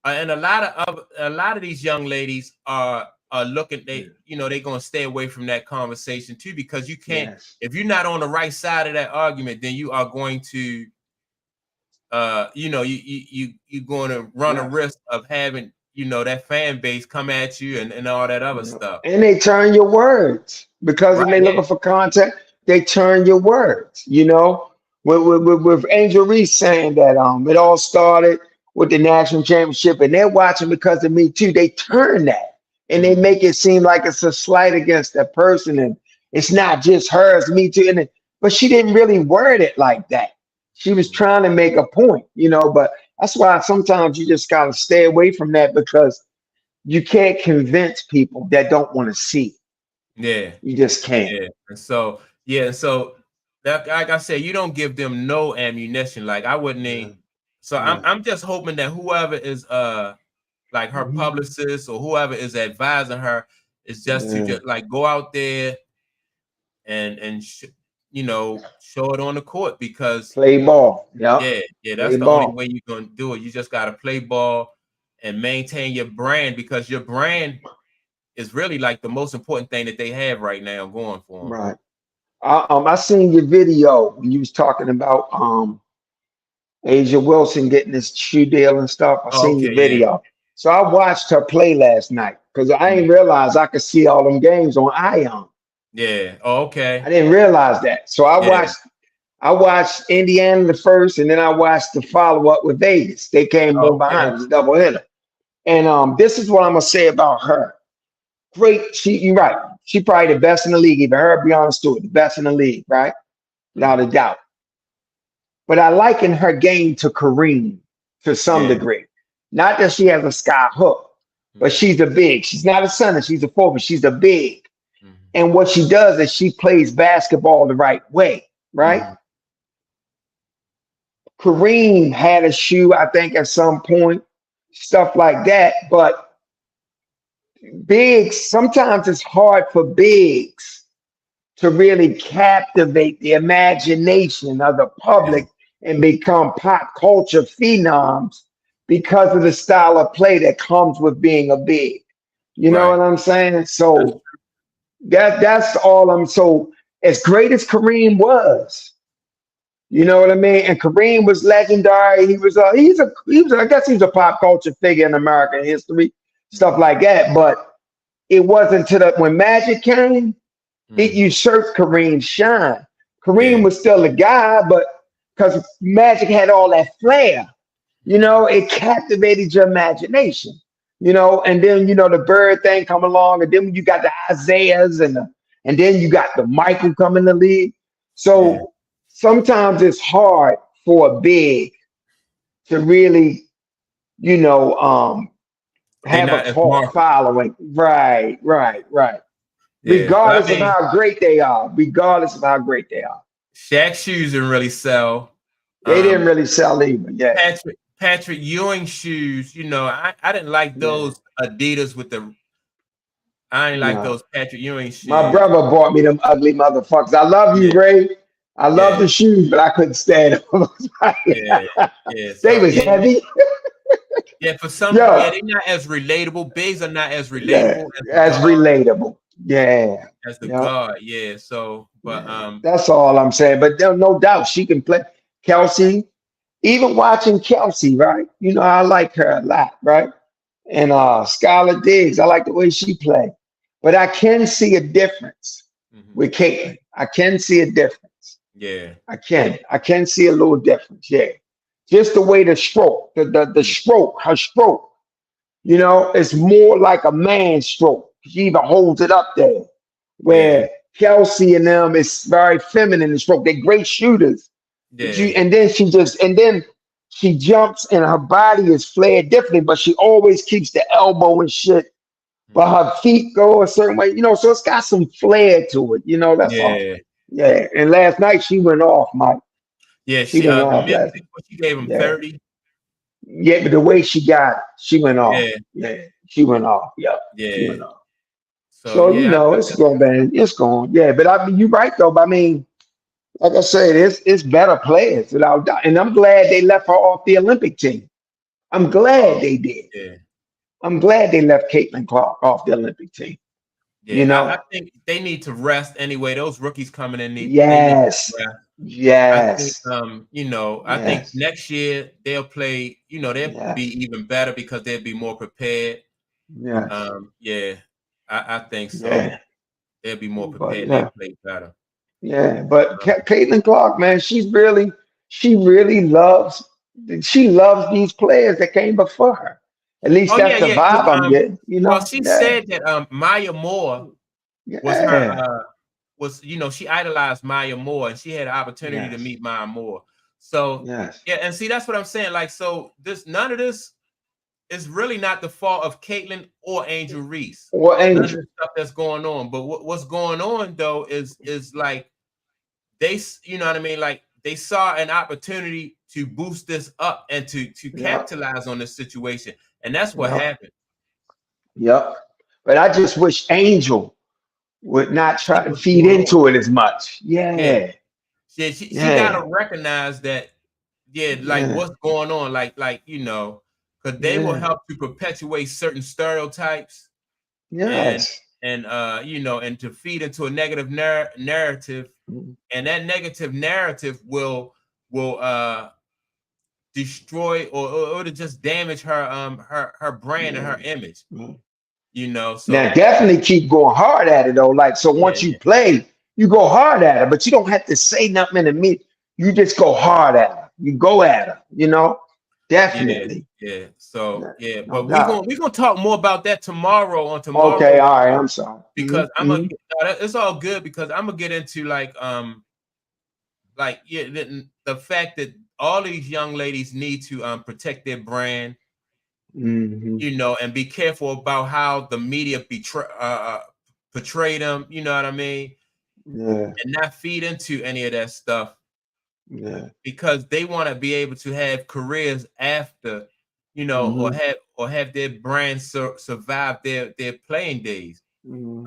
and a lot of these young ladies are looking. They, you know, they're gonna stay away from that conversation too, because you can't. Yes. If you're not on the right side of that argument, then you are going to, you know, you're going to run a risk of having, you know, that fan base come at you and all that other stuff. And they turn your words because when Right? they Yeah. looking for content, they turn your words. You know, with Angel Reese saying that it all started with the national championship, and they're watching because of me too. They turn that and they make it seem like it's a slight against that person, and it's not just her, it's me too. But she didn't really word it like that. She was trying to make a point, you know. But that's why sometimes you just gotta stay away from that because you can't convince people that don't want to see. Yeah. You just can't. Yeah. And so, yeah, so that, like I said, you don't give them no ammunition. Like I wouldn't even. So I'm just hoping that whoever is like her publicist or whoever is advising her is just to just like go out there and you know, show it on the court, because Play ball. Yep. yeah, Play that's the only ball. way you're gonna do it. You just gotta play ball and maintain your brand, because your brand is really like the most important thing that they have right now going for them. Right. I seen your video when you was talking about Asia Wilson getting this shoe deal and stuff. I Oh, seen okay, your yeah. video. So I watched her play last night because I didn't realize I could see all them games on Ion. Yeah. Oh, okay. I didn't realize that. So Yeah. I watched Indiana the first, and then I watched the follow-up with Vegas. They came Oh, on behind. It was a double hitter. And this is what I'm gonna say about her. Great, you're right. She probably the best in the league. Even her, Brianna Stewart, the best in the league, right? Without a doubt. But I liken her game to Kareem to some degree. Not that she has a sky hook, but she's a big. She's not a center. She's a forward. She's a big. And what she does is she plays basketball the right way, right? Kareem had a shoe, I think, at some point, stuff like that. But bigs, sometimes it's hard for bigs to really captivate the imagination of the public and become pop culture phenoms because of the style of play that comes with being a big. You know what I'm saying? So that's all so as great as Kareem was, you know what I mean? And Kareem was legendary. He was I guess he's a pop culture figure in American history, stuff like that. But it wasn't when Magic came, it usurped Kareem's shine. Kareem was still a guy, but because Magic had all that flair, you know, it captivated your imagination, you know. And then, you know, the Bird thing come along, and then you got the Isaiahs and then you got the Michael coming to the league. So sometimes it's hard for a big to really, you know, have a cult following. Right. Yeah, Regardless of how great they are. Shaq's shoes didn't really sell. They didn't really sell either. Yeah. Patrick Ewing shoes, you know, I didn't like those Adidas with the. I didn't like those Patrick Ewing shoes. My brother bought me them ugly motherfuckers. I love you, Ray. I love the shoes, but I couldn't stand them. Yeah. They was heavy. Yeah, for some, yeah, Yeah, they're not as relatable. Bigs are not as yeah, relatable as relatable. Yeah, as the yeah, guard. Yeah. So, but yeah. That's all I'm saying. But there's no doubt she can play. Kelsey, even watching Kelsey, right? You know, I like her a lot, right? And Skylar Diggs, I like the way she played. But I can see a difference mhm. with Caitlin. I can see a difference. Yeah. I can. I can see a little difference. Yeah. Just the way the stroke, the Mhm. stroke, her stroke, you know, it's more like a man's stroke. She even holds it up there. Yeah. Where Kelsey and them is very feminine in stroke. They're great shooters. But Yeah. and then she jumps and her body is flared differently, but she always keeps the elbow and shit. But Mhm. her feet go a certain way, you know, so it's got some flair to it, you know, that's all. Yeah. Yeah. And last night she went off, Mike. Yeah. She She went the off mid last. she gave him Yeah. 30. Yeah, but the way she got it, she went off. Yeah. Yeah, she went off. Yep, she Yeah. went off. So So you yeah, know, it's going, man. It's going. Yeah, but I mean, you're right though. But I mean, like I said, it's better players without doubt. And I'm glad they left her off the Olympic team. I'm glad they did. yeah. I'm glad they left Caitlin Clark off the Olympic team. You Yeah. I know? think they need to rest anyway. Those rookies coming in they need Yes. to rest. I think Yes. I think Yes. next year they'll play, they'll be Yes. even better because they'll be more prepared. Yes. Yeah, I think so. Yeah. They'll be more But prepared. They'll yeah. play better. Yeah. But Um, Caitlin Clark, man, she really she loves these players that came before her. At least oh yeah, that's the yeah. Because vibe I'm getting, you well, know? she Yeah. said that Maya Moore was her Yeah. she idolized Maya Moore and she had an opportunity to Yes. meet Maya Moore. So Yes. yeah, and see that's what I'm saying. Like, so none of this is really not the fault of Caitlin or Angel Reese. Or None of Angel. the stuff that's going on. But what's going on though is like you know what I mean? Like they saw an opportunity to boost this up and to Yep. capitalize on this situation. And that's what Yep. happened. Yep. But I just wish Angel would not See try to what's feed going on. into it as much. Yeah. Yeah. She gotta Yeah. recognize that, yeah, like Yeah. what's going on, because they will Yeah. help to perpetuate certain stereotypes and Yes. and to feed into a negative narrative, and that negative narrative will destroy or to just damage her brand and her image. Mhm. Now, So definitely keep going hard at it though. Like, so once yeah, you play, you go hard at it, but you don't have to say nothing to me. You just go hard at her. You go at her, you know? yeah, Definitely. yeah. So No, yeah, no but we're doubt. gonna we're gonna talk more about that tomorrow on Okay, tomorrow all right. I'm sorry. because it's all good because I'm gonna get into yeah the fact that all these young ladies need to protect their brand, Hmm. and be careful about how the media portray them, you know what I mean, Yeah, and not feed into any of that stuff yeah. because they want to be able to have careers after, Hmm. or have their brand survive their playing days. Hmm.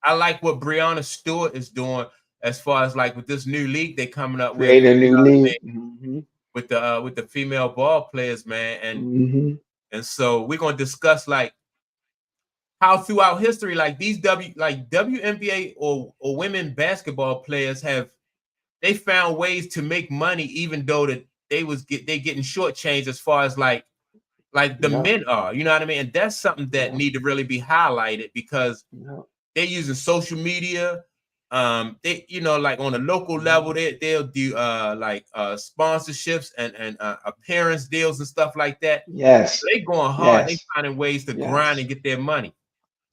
I like what Breonna Stewart is doing as far as like with this new league they coming up with, Create a you new know what I mean, league. Hmm. with the female ball players, man, Hmm. and so we're gonna discuss like how throughout history, like these WNBA or women basketball players they found ways to make money even though that they getting shortchanged as far as like the Yeah, men are, you know what I mean? And that's something that yeah, need to really be highlighted because yeah. they're using social media. They like on a local level, Mhm. they'll do sponsorships and appearance deals and stuff like that. Yes, They going hard. They yes, finding ways to grind yes. and get their money.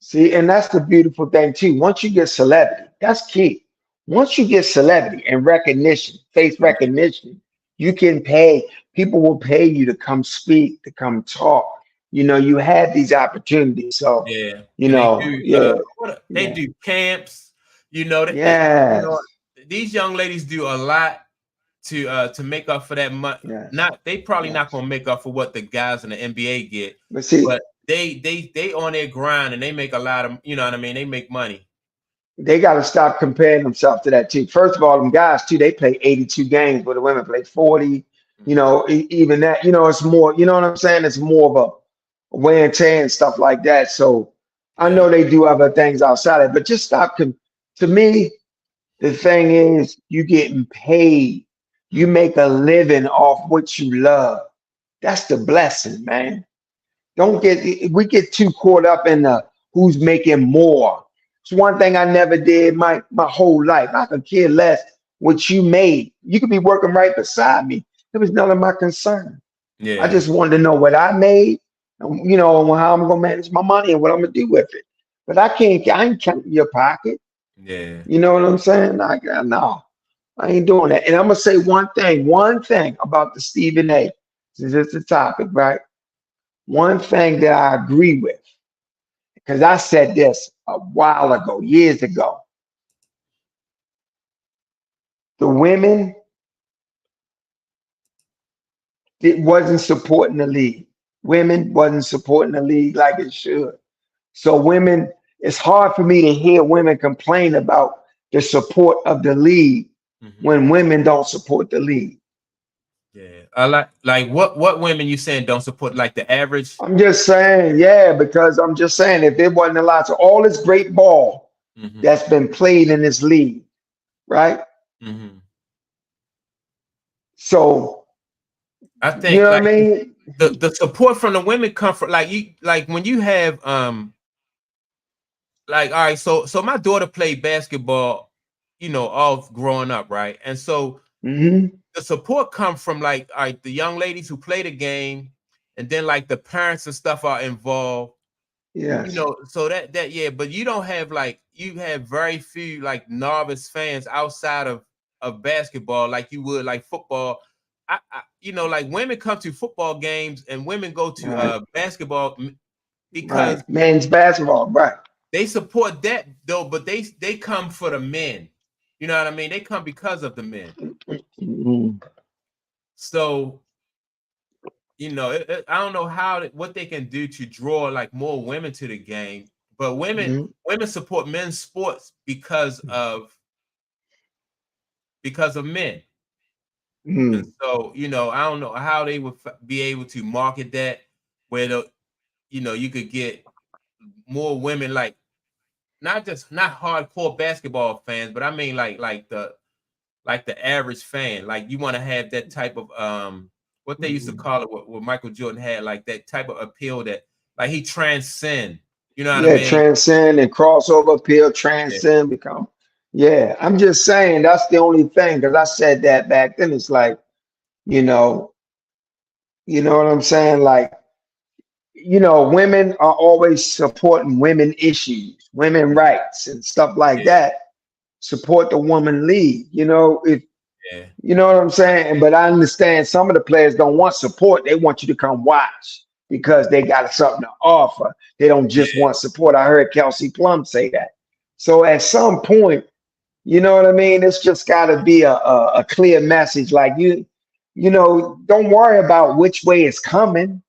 See, and that's the beautiful thing too. Once you get celebrity, that's key. Once you get celebrity and recognition, face Yeah, recognition, you can pay. People will pay you to come speak, to come talk. You know, you have these opportunities. So, yeah. And they do yeah, they yeah, do camps. You know that yes, these young ladies do a lot to make up for that money. yes, Not they probably not yes. gonna make up for what the guys in the NBA get, But see, but they on their grind and they make a lot of, you know what I mean. They make money. they got to stop comparing themselves to that too. First of all, them guys too, they play 82 games, where the women play 40. You know, even that, you know, it's more, you know what I'm saying? It's more of a wear and tear and stuff like that. So I Yeah. know they do other things outside of it, but just stop. To me, the thing is, you getting paid. You make a living off what you love. That's the blessing, man. Don't get we get too caught up in the who's making more. It's one thing I never did my whole life. I could care less what you made. You could be working right beside me. It was none of my concern. I Yeah. just wanted to know what I made, and, you know, and how I'm gonna manage my money and what I'm gonna do with it. But I ain't counting your pocket. Yeah. You know what I'm saying? No, I ain't doing that. And I'm gonna say one thing about the Stephen A. Since it's the topic, right? One thing that I agree with, because I said this a while ago, years ago. The women it wasn't supporting the league. Women wasn't supporting the league like it should. So women, it's hard for me to hear women complain about the support of the league Mm-hmm. when women don't support the league. Yeah. I like what women you saying don't support like the average? I'm just saying, yeah, because I'm just saying if there wasn't a lot of all this great ball Mm-hmm. that's been played in this league, right? Mm-hmm. So I you think know what I like mean? the support from the women come from like you like when you have like all right, so my daughter played basketball, you know, all growing up, right? And so Hmm. the support comes from like all right, the young ladies who play the game, and then like the parents and stuff are involved, you Yes. know. So that yeah, but you don't have like you have very few like novice fans outside of basketball like you would like football. You know, like women come to football games and women go to Right. basketball Right. because Men's basketball. Right. they support that though, but they come for the men. You know what I mean? They come because of the men. Hmm. So you know, I don't know what they can do to draw like more women to the game, but women support men's sports because of men. And Hmm. so, you know, I don't know how they would be able to market that where you know, you could get more women like not hardcore basketball fans, but I mean like the average fan. Like you want to have that type of what they used to call it what Michael Jordan had, like that type of appeal that like he transcend. You know what I Yeah, mean? transcend and crossover appeal, Yeah. transcend, become. Yeah, I'm just saying that's the only thing because I said that back then. It's like, you know, you know what I'm saying? Like, you know, women are always supporting women issues, women rights and stuff like Yeah. that. Support the woman league. You know, if Yeah. you know what I'm saying? But I understand some of the players don't want support. They want you to come watch because they got something to offer. They don't Yeah. just want support. I heard Kelsey Plum say that. So at some point, you know what I mean? It's just got to be a clear message. Like you know, don't worry about which way it's coming.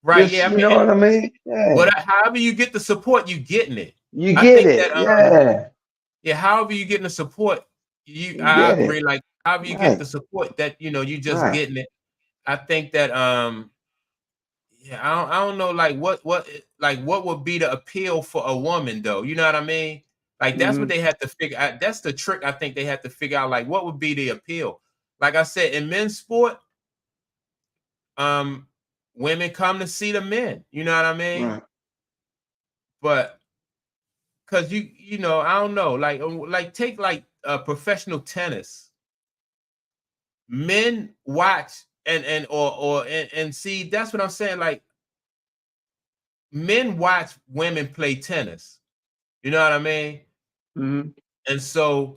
Right. Just, Yeah. I you mean, know what I mean? Yeah. however you get the support, you getting it. You I get think it. that Yeah. yeah, however you getting the support, You I get agree. it. Like however you get Right. the support that you know you just Right. getting it. I think that yeah, I don't know like what would be the appeal for a woman though. You know what I mean? Like that's what Hmm. they have to figure out. That's the trick I think they have to figure out. Like what would be the appeal? Like I said, in men's sport, um, women come to see the men. You know what I mean? Right. But because you know I don't know like take like professional tennis. Men watch and see that's what I'm saying. Like men watch women play tennis. You know what I mean? Hmm. And so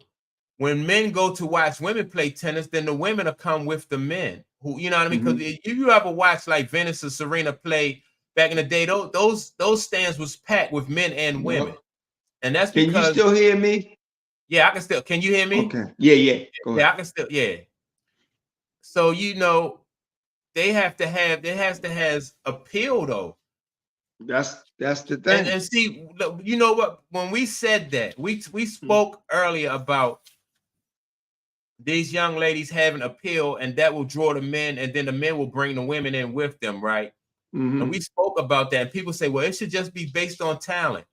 when men go to watch women play tennis, then the women will come with the men who, you know what I mean? Hmm. Because if you ever watch like Venus and Serena play back in the day, those stands was packed with men and Yep. women. And that's Can you because, still hear me? yeah, I can still, can you hear me? Okay. Yeah, yeah. Go Yeah, ahead. I can still, yeah. So, you know, there has to has appeal though. That's the thing. And see, you know what? When we said that, we spoke earlier about these young ladies have an appeal, and that will draw the men, and then the men will bring the women in with them, right? And we spoke about that, and people say, well, it should just be based on talent.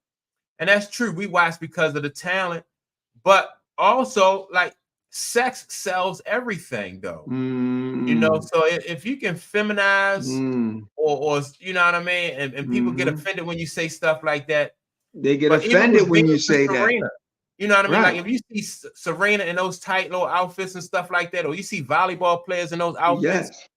And that's true. We watch because of the talent, but also like sex sells everything, though. You know, so if you can feminize or you know what I mean, and people get offended when you say stuff like that. They get But even offended with when you Venus and say Serena, that. you know what I mean? Right. Like if you see Serena in those tight little outfits and stuff like that, or you see volleyball players in those outfits, Yes.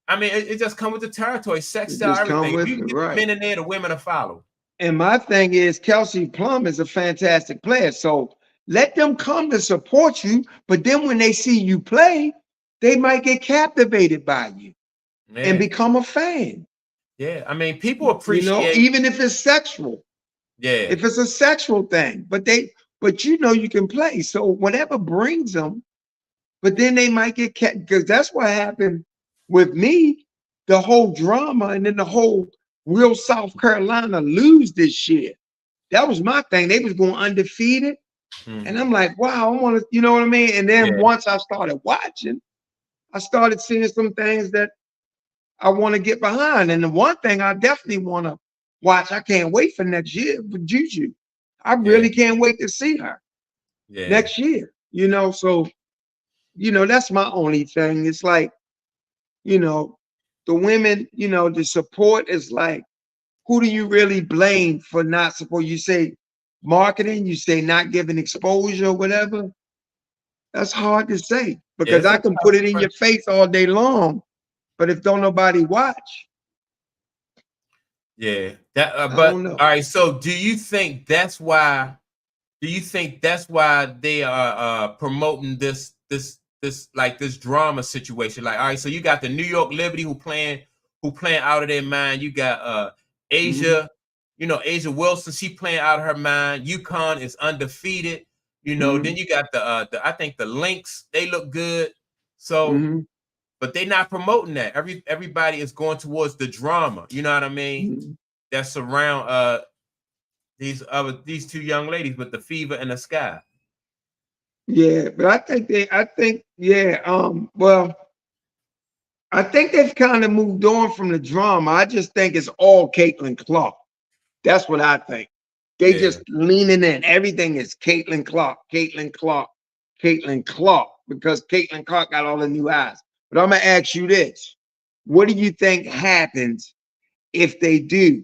I mean, it just comes with the territory. Sex It sell just come everything. If with you it, can get the right. men in there, the women will follow. And my thing is, Kelsey Plum is a fantastic player. So let them come to support you. But then when they see you play, they might get captivated by you and become a fan. Yeah, I mean, people You know, appreciate. even if it's sexual, Yeah, if it's a sexual thing, but you know you can play. So whatever brings them, but then they might get because that's what happened with me. The whole drama, and then the whole will South Carolina lose this year. That was my thing. They was going undefeated. And I'm like, wow, I want to, you know what I mean? And then once I started watching, I started seeing some things that I want to get behind. And the one thing I definitely want to watch, I can't wait for next year with Juju. I really can't wait to see her next year. You know, so that's my only thing. It's like, the women, the support is like, who do you really blame for not support? You say marketing, you say not giving exposure or whatever. That's hard to say because it's I a can tough put it in your question. face all day long, but if don't nobody watch, That. I But don't know. all right. So, do you think that's why? Do you think that's why they are promoting this like this drama situation? Like, all right, so you got the New York Liberty who playing out of their mind. You got Asia, Asia Wilson, she playing out of her mind. UConn is undefeated. Then you got the I think the Lynx, they look good. So, but they're not promoting that. Everybody is going towards the drama. You know what I mean? That's around these two young ladies with the fever and the sky. Yeah, but well, I think they've kind of moved on from the drama. I just think it's all Caitlin Clark. That's what I think. They just leaning in. Everything is Caitlin Clark, Caitlin Clark, Caitlin Clark, because Caitlin Clark got all the new eyes. But I'm gonna ask you this: what do you think happens if they do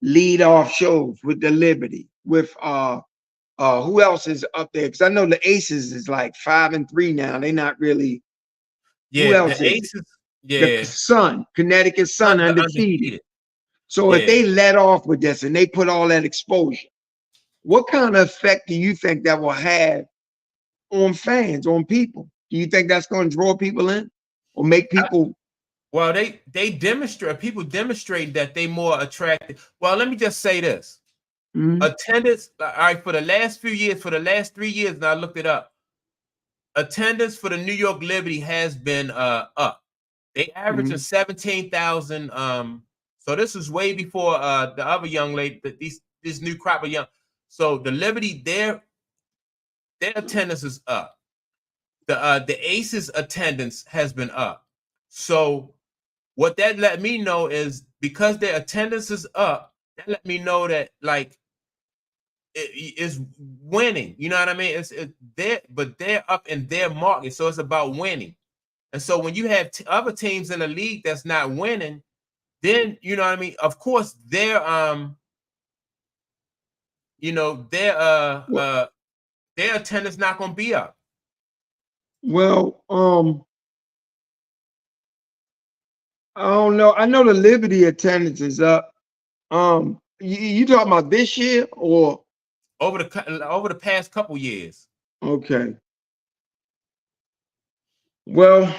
lead off shows with the Liberty? With who else is up there? Because I know the Aces is like 5-3 now. They're not really. Who else The is it? Aces. The Sun, Connecticut Sun, undefeated. So if Yeah. they let off with this and they put all that exposure, what kind of effect do you think that will have on fans, on people? Do you think that's going to draw people in or make people? Well, they demonstrate, people demonstrate that they more attractive. Well, let me just say this. Attendance, all right, for the last 3 years, and I looked it up. Attendance for the New York Liberty has been up. They averaging 17,000. So this is way before the other young lady, this new crop of young. So the Liberty, their attendance is up. The Aces attendance has been up. So what that let me know is because their attendance is up, that let me know that like it is winning. You know what I mean? They're up in their market, so it's about winning. And so when you have other teams in the league that's not winning, then you know what I mean. Of course, their attendance not going to be up. Well, I don't know. I know the Liberty attendance is up. You talking about this year or over the past couple years? Okay. Well,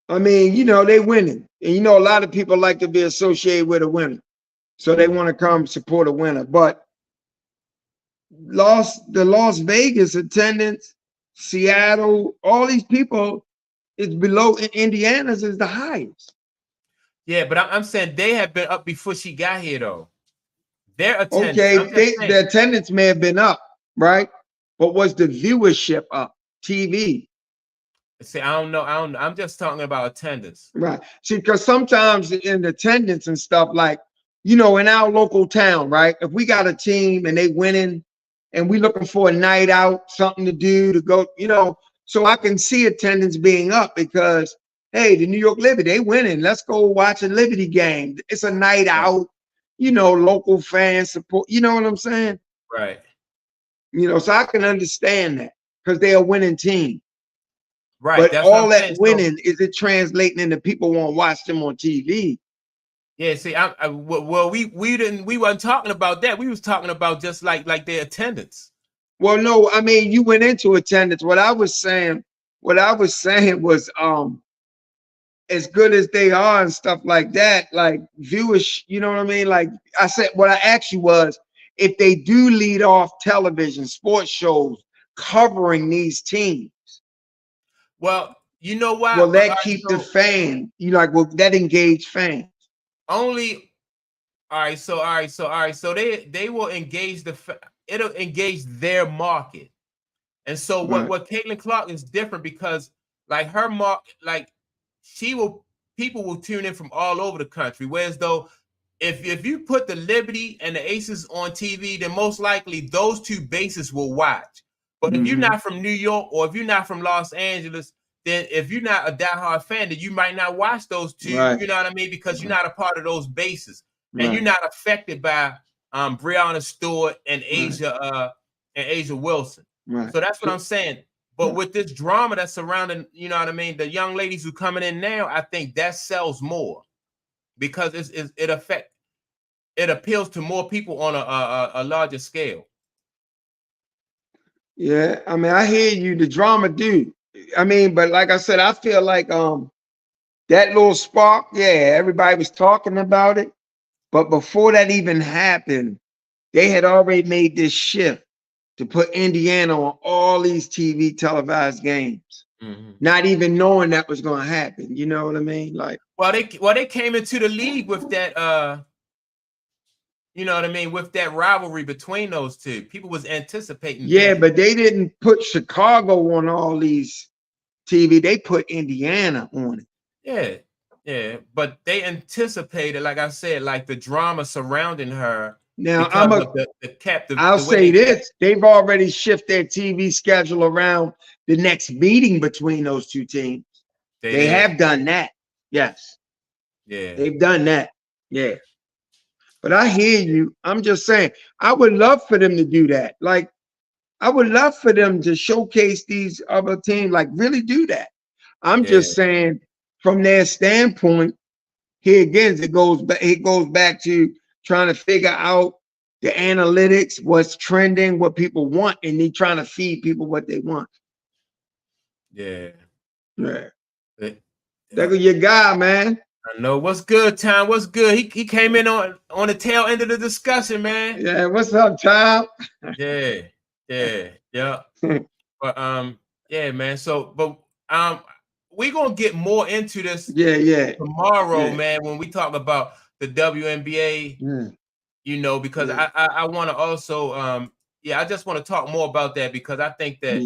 I mean, they winning. And a lot of people like to be associated with a winner. So they want to come support a winner. But the Las Vegas attendance, Seattle, all these people is below. Indiana's is the highest. Yeah, but I'm saying they have been up before she got here, though. Their attendance. Okay, the attendance may have been up, right? but was the viewership up? TV. See, I don't know. I'm just talking about attendance. Right. See, because sometimes in attendance and stuff, like, you know, in our local town, right? If we got a team and they winning and we looking for a night out, something to do to go, you know, so I can see attendance being up because, hey, the New York Liberty, they winning. Let's go watch a Liberty game. It's a night out, you know, local fan support. You know what I'm saying? Right. You know, so I can understand that because they're a winning team. Right. But That's all what I'm that saying. winning, is it translating into people want to watch them on TV? Yeah, see, well, we weren't talking about that. We was talking about just like their attendance. Well, no, I mean, you went into attendance. What I was saying was, as good as they are and stuff like that, like viewers, you know what I mean? Like I said, what I asked you was, if they do lead off television, sports shows covering these teams, well, you know why? will that keep the fan? You like, will that engage fans? Only. All right. So they will engage it'll engage their market. And so what Caitlin Clark is different because like her market, like people will tune in from all over the country. Whereas though, if you put the Liberty and the Aces on TV, then most likely those two bases will watch. But if you're not from New York or if you're not from Los Angeles, then if you're not a diehard fan, then you might not watch those two. Right. You know what I mean? Because you're not a part of those bases, and you're not affected by Breonna Stewart and Asia Wilson. Right. So that's what I'm saying. But with this drama that's surrounding, you know what I mean, the young ladies who coming in now, I think that sells more because it appeals to more people on a larger scale. Yeah, I mean, I hear you, the drama, dude. I mean, but like I said, I feel like that little spark, yeah, everybody was talking about it. But before that even happened, they had already made this shift to put Indiana on all these TV televised games, not even knowing that was going to happen. You know what I mean? Like, they came into the league with that, you know what I mean, with that rivalry between those two. People was anticipating. Yeah, but they didn't put Chicago on all these TV. They put Indiana on it. Yeah, but they anticipated, like I said, like the drama surrounding her. Now I'll say this: they've already shifted their TV schedule around the next meeting between those two teams. They have done that. Yes. Yeah. They've done that. Yeah. But I hear you. I'm just saying, I would love for them to do that. Like, I would love for them to showcase these other teams, like really do that. I'm just saying, from their standpoint, here again, it goes back to trying to figure out the analytics, what's trending, what people want, and they trying to feed people what they want. Yeah. That was your guy, man. I know. What's good, Tom? What's good? He came in on the tail end of the discussion, man. Yeah, what's up, Tom? Yeah. But yeah, man. So, but we're gonna get more into this tomorrow, man, when we talk about the WNBA, you know, because I want to also I just want to talk more about that because I think that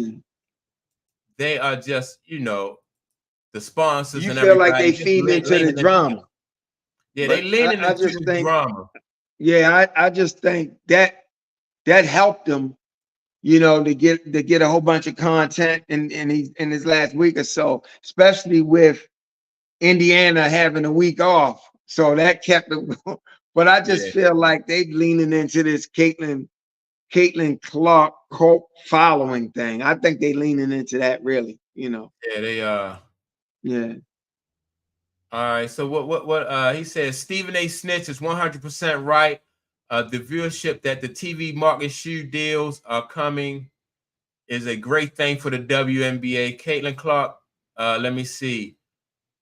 they are just, you know, the sponsors you and feel everybody. like they feed into the drama. Yeah, they leaning into the drama. Yeah, I just think that helped them, you know, to get a whole bunch of content in his last week or so, especially with Indiana having a week off. So that kept it. But I just feel like they're leaning into this Caitlin Clark cult following thing. I think they leaning into that, really, you know. Yeah, they are. Yeah. All right. So what he says, Stephen A. Snitch is 100% right. The viewership that the TV market shoe deals are coming is a great thing for the WNBA. Caitlin Clark, let me see,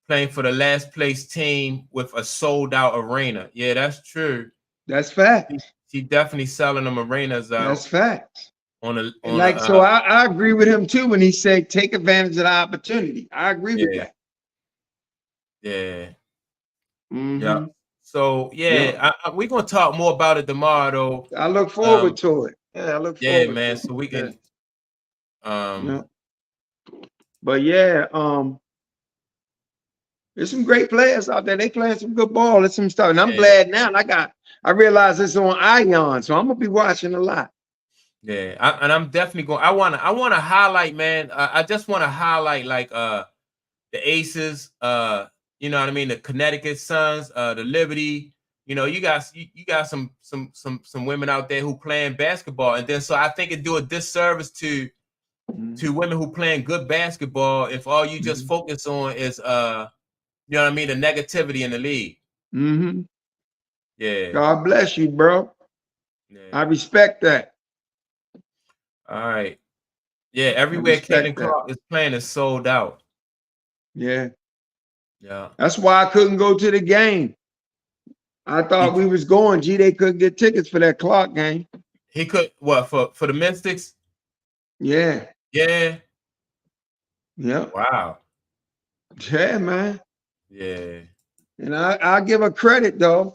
playing for the last place team with a sold out arena. Yeah, that's true. That's fact. She definitely selling them arenas out. That's fact. So I agree with him too when he said take advantage of the opportunity. I agree with that. Yeah. Yeah. So we're gonna talk more about it tomorrow, though. I look forward to it. Yeah, I look forward. Yeah, man. So we can Yeah. But yeah, there's some great players out there. They playing some good ball. There's some stuff. And I'm glad now. I realize it's on Ion, so I'm gonna be watching a lot. Yeah, and I'm definitely going. I want to highlight, man. I just want to highlight like the Aces, you know what I mean, the Connecticut Suns, the Liberty. You know, you got some women out there who playing basketball, and then so I think it do a disservice to women who playing good basketball if all you just focus on is you know what I mean, the negativity in the league. Yeah. God bless you, bro. Yeah. I respect that. All right. Yeah, everywhere Caitlin Clark is playing is sold out. Yeah. Yeah. That's why I couldn't go to the game. I thought we was going. They couldn't get tickets for that Clark game. He could what for the Mystics? Yeah. Yeah. Yeah. Wow. Yeah, man. Yeah. And I give her credit though.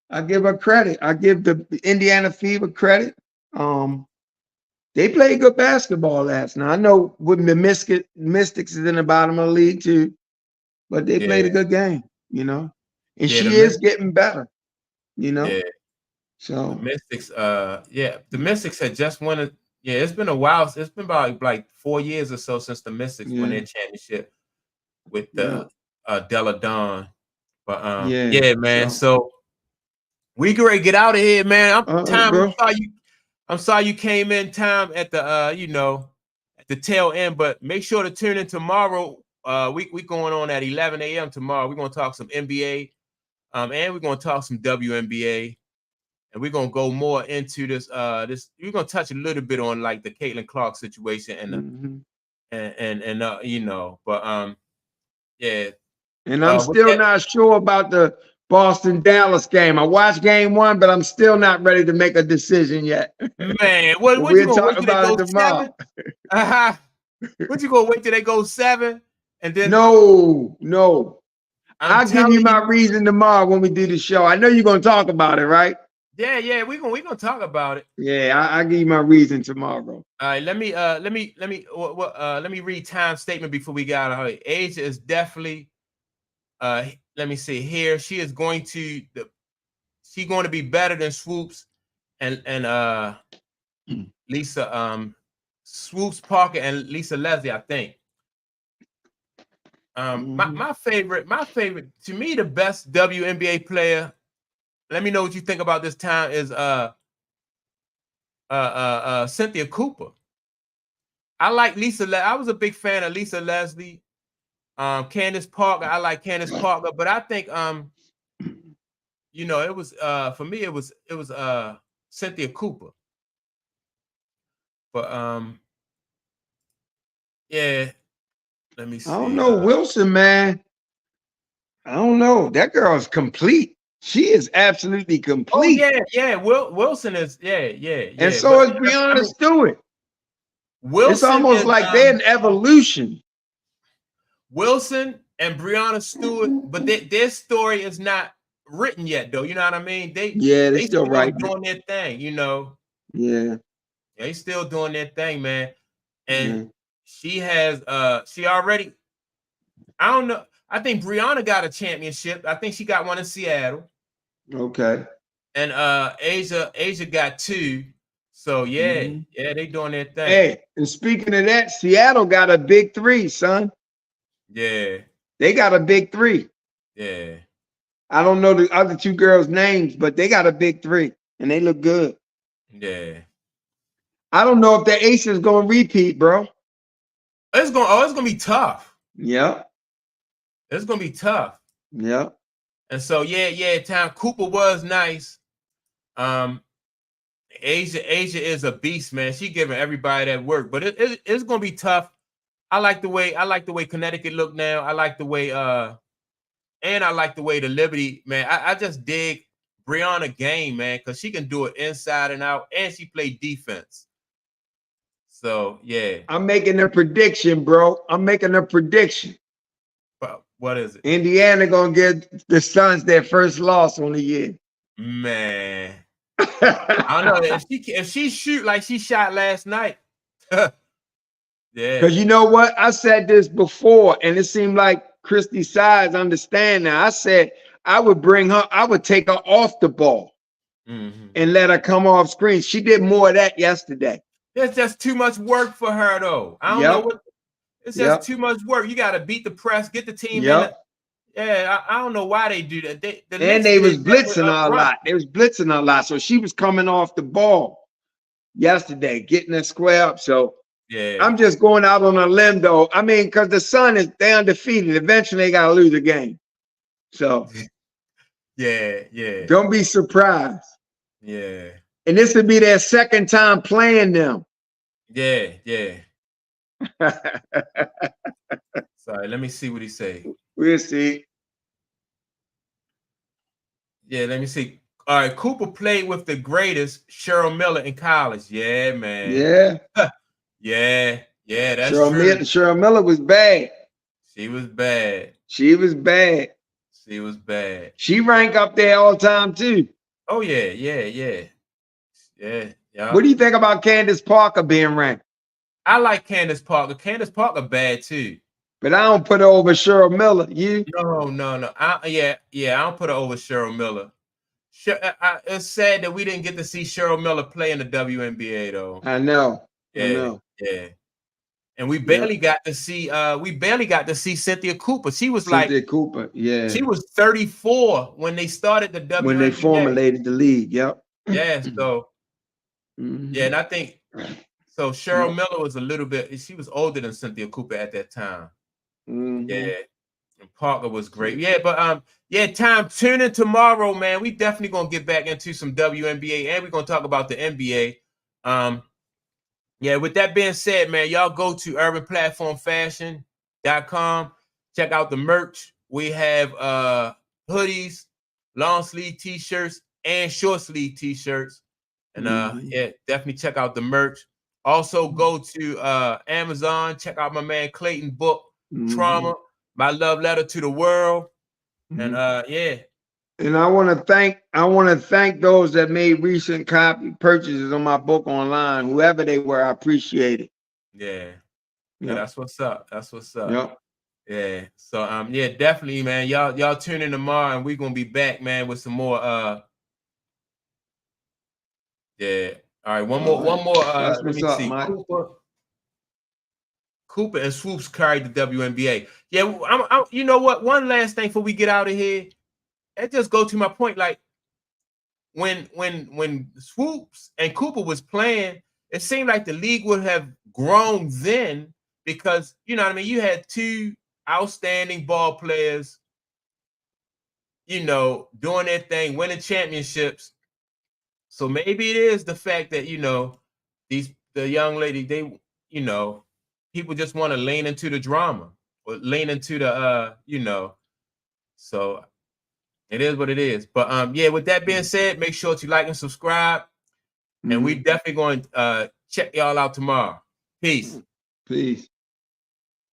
I give her credit. I give the Indiana Fever credit. They played good basketball last night. I know with the Mystics is in the bottom of the league too, but they played a good game, you know. And she is getting better, you know. Yeah. So the Mystics, the Mystics had just won it. Yeah, it's been a while. It's been about like 4 years or so since the Mystics won their championship with the Della Dawn. But yeah, man. So we can get out of here, man. I'm sorry you came in time at the you know, at the tail end, but make sure to tune in tomorrow. We going on at 11 a.m. tomorrow. We're gonna talk some NBA, and we're gonna talk some WNBA, and we're gonna go more into this. We're gonna touch a little bit on like the Caitlin Clark situation and you know, but yeah. And I'm still not sure about the Boston Dallas game. I watched game 1, but I'm still not ready to make a decision yet. Man, what you gonna wait till they go 7? What you gonna wait till they go 7? And then no. I'll give you my reason tomorrow when we do the show. I know you're gonna talk about it, right? Yeah, we're gonna talk about it. Yeah, I'll give you my reason tomorrow. All right, let me read Time's statement before we got out. Asia is definitely let me see here. She is going to be better than Swoops and Lisa Swoops Parker and Lisa Leslie, I think. My favorite, to me, the best WNBA player. Let me know what you think about this time is Cynthia Cooper. I like Lisa. I was a big fan of Lisa Leslie. Candace Parker. I like Candace Parker, but I think you know, it was for me it was Cynthia Cooper. But yeah, let me see. I don't know, Wilson, man. I don't know. That girl's complete. She is absolutely complete. Oh yeah. Wilson is yeah. And so is Brianna Stewart. Wilson, it's almost like they're an evolution. Wilson and Brianna Stewart, but their story is not written yet, though. You know what I mean? They still doing their thing, you know. Yeah. They still doing their thing, man. And she has she already, I don't know. I think Brianna got a championship. I think she got one in Seattle. Okay. And Asia got 2. So yeah, they doing their thing. Hey, and speaking of that, Seattle got a big 3, son. Yeah. They got a big 3. Yeah. I don't know the other 2 girls' names, but they got a big 3 and they look good. Yeah. I don't know if the Ace is gonna repeat, bro. It's gonna be tough. Yeah. It's gonna be tough. Yeah. And so Tom Cooper was nice. Asia is a beast, man. She giving everybody that work, but it's gonna be tough. I like the way Connecticut look now. I like the way and I like the way the Liberty, man. I just dig Brianna game, man, because she can do it inside and out, and she play defense. So yeah. I'm making a prediction, bro. I'm making a prediction. What is it? Indiana gonna get the Suns their first loss on the year. Man. I don't know if she shoot like she shot last night. Yeah. Because you know what? I said this before, and it seemed like Christy Sides understand now. I said I would bring her, I would take her off the ball and let her come off screen. She did more of that yesterday. It's just too much work for her, though. I don't know what. It's just too much work. You got to beat the press, get the team in. Yeah, I don't know why they do that. They was blitzing her a lot. They was blitzing her a lot. So she was coming off the ball yesterday, getting a square up. So yeah, I'm just going out on a limb, though. I mean, because the Sun they undefeated. Eventually, they got to lose a game. So yeah. Don't be surprised. Yeah. And this would be their second time playing them. Yeah. Sorry, let me see what he say. We'll see. Yeah, let me see. All right, Cooper played with the greatest, Cheryl Miller, in college. Yeah, man. Yeah. That's true. Cheryl Miller was bad. She was bad. She was bad. She ranked up there all the time too. Oh yeah. What do you think about Candace Parker being ranked? I like Candace Parker. Candace Parker bad too. But I don't put her over Cheryl Miller. You? No. I don't put her over Cheryl Miller. It's sad that we didn't get to see Cheryl Miller play in the WNBA though. I know. Yeah. And we barely got to see Cynthia Cooper. She was Cynthia Cooper, yeah. She was 34 when they started the WNBA. When they formulated the league, so yeah, and I think so Cheryl Miller was a little bit, she was older than Cynthia Cooper at that time. Yeah. And Parker was great. Yeah, but Tom, tune in tomorrow, man. We definitely gonna get back into some WNBA and we're gonna talk about the NBA. Yeah, with that being said, man, y'all go to urbanplatformfashion.com. Check out the merch. We have hoodies, long sleeve t-shirts, and short sleeve t-shirts. And definitely check out the merch. Also go to Amazon, check out my man Clayton book, Trauma, My Love Letter to the World. And And I want to thank those that made recent copy purchases on my book online, whoever they were. I appreciate it. Yeah, that's what's up. Yep. Yeah. So definitely, man. Y'all tune in tomorrow, and we're gonna be back, man, with some more. All right. One more. That's let me what's up, see. Mike. Cooper and Swoops carried the WNBA. Yeah. I'm you know what? One last thing before we get out of here. It just go to my point. Like when Swoops and Cooper was playing, it seemed like the league would have grown then because you know what I mean. You had two outstanding ball players, doing their thing, winning championships. So maybe it is the fact that the young lady, they people just want to lean into the drama or lean into the so. It is what it is. But with that being said, make sure to like and subscribe. And we definitely going to check y'all out tomorrow. Peace.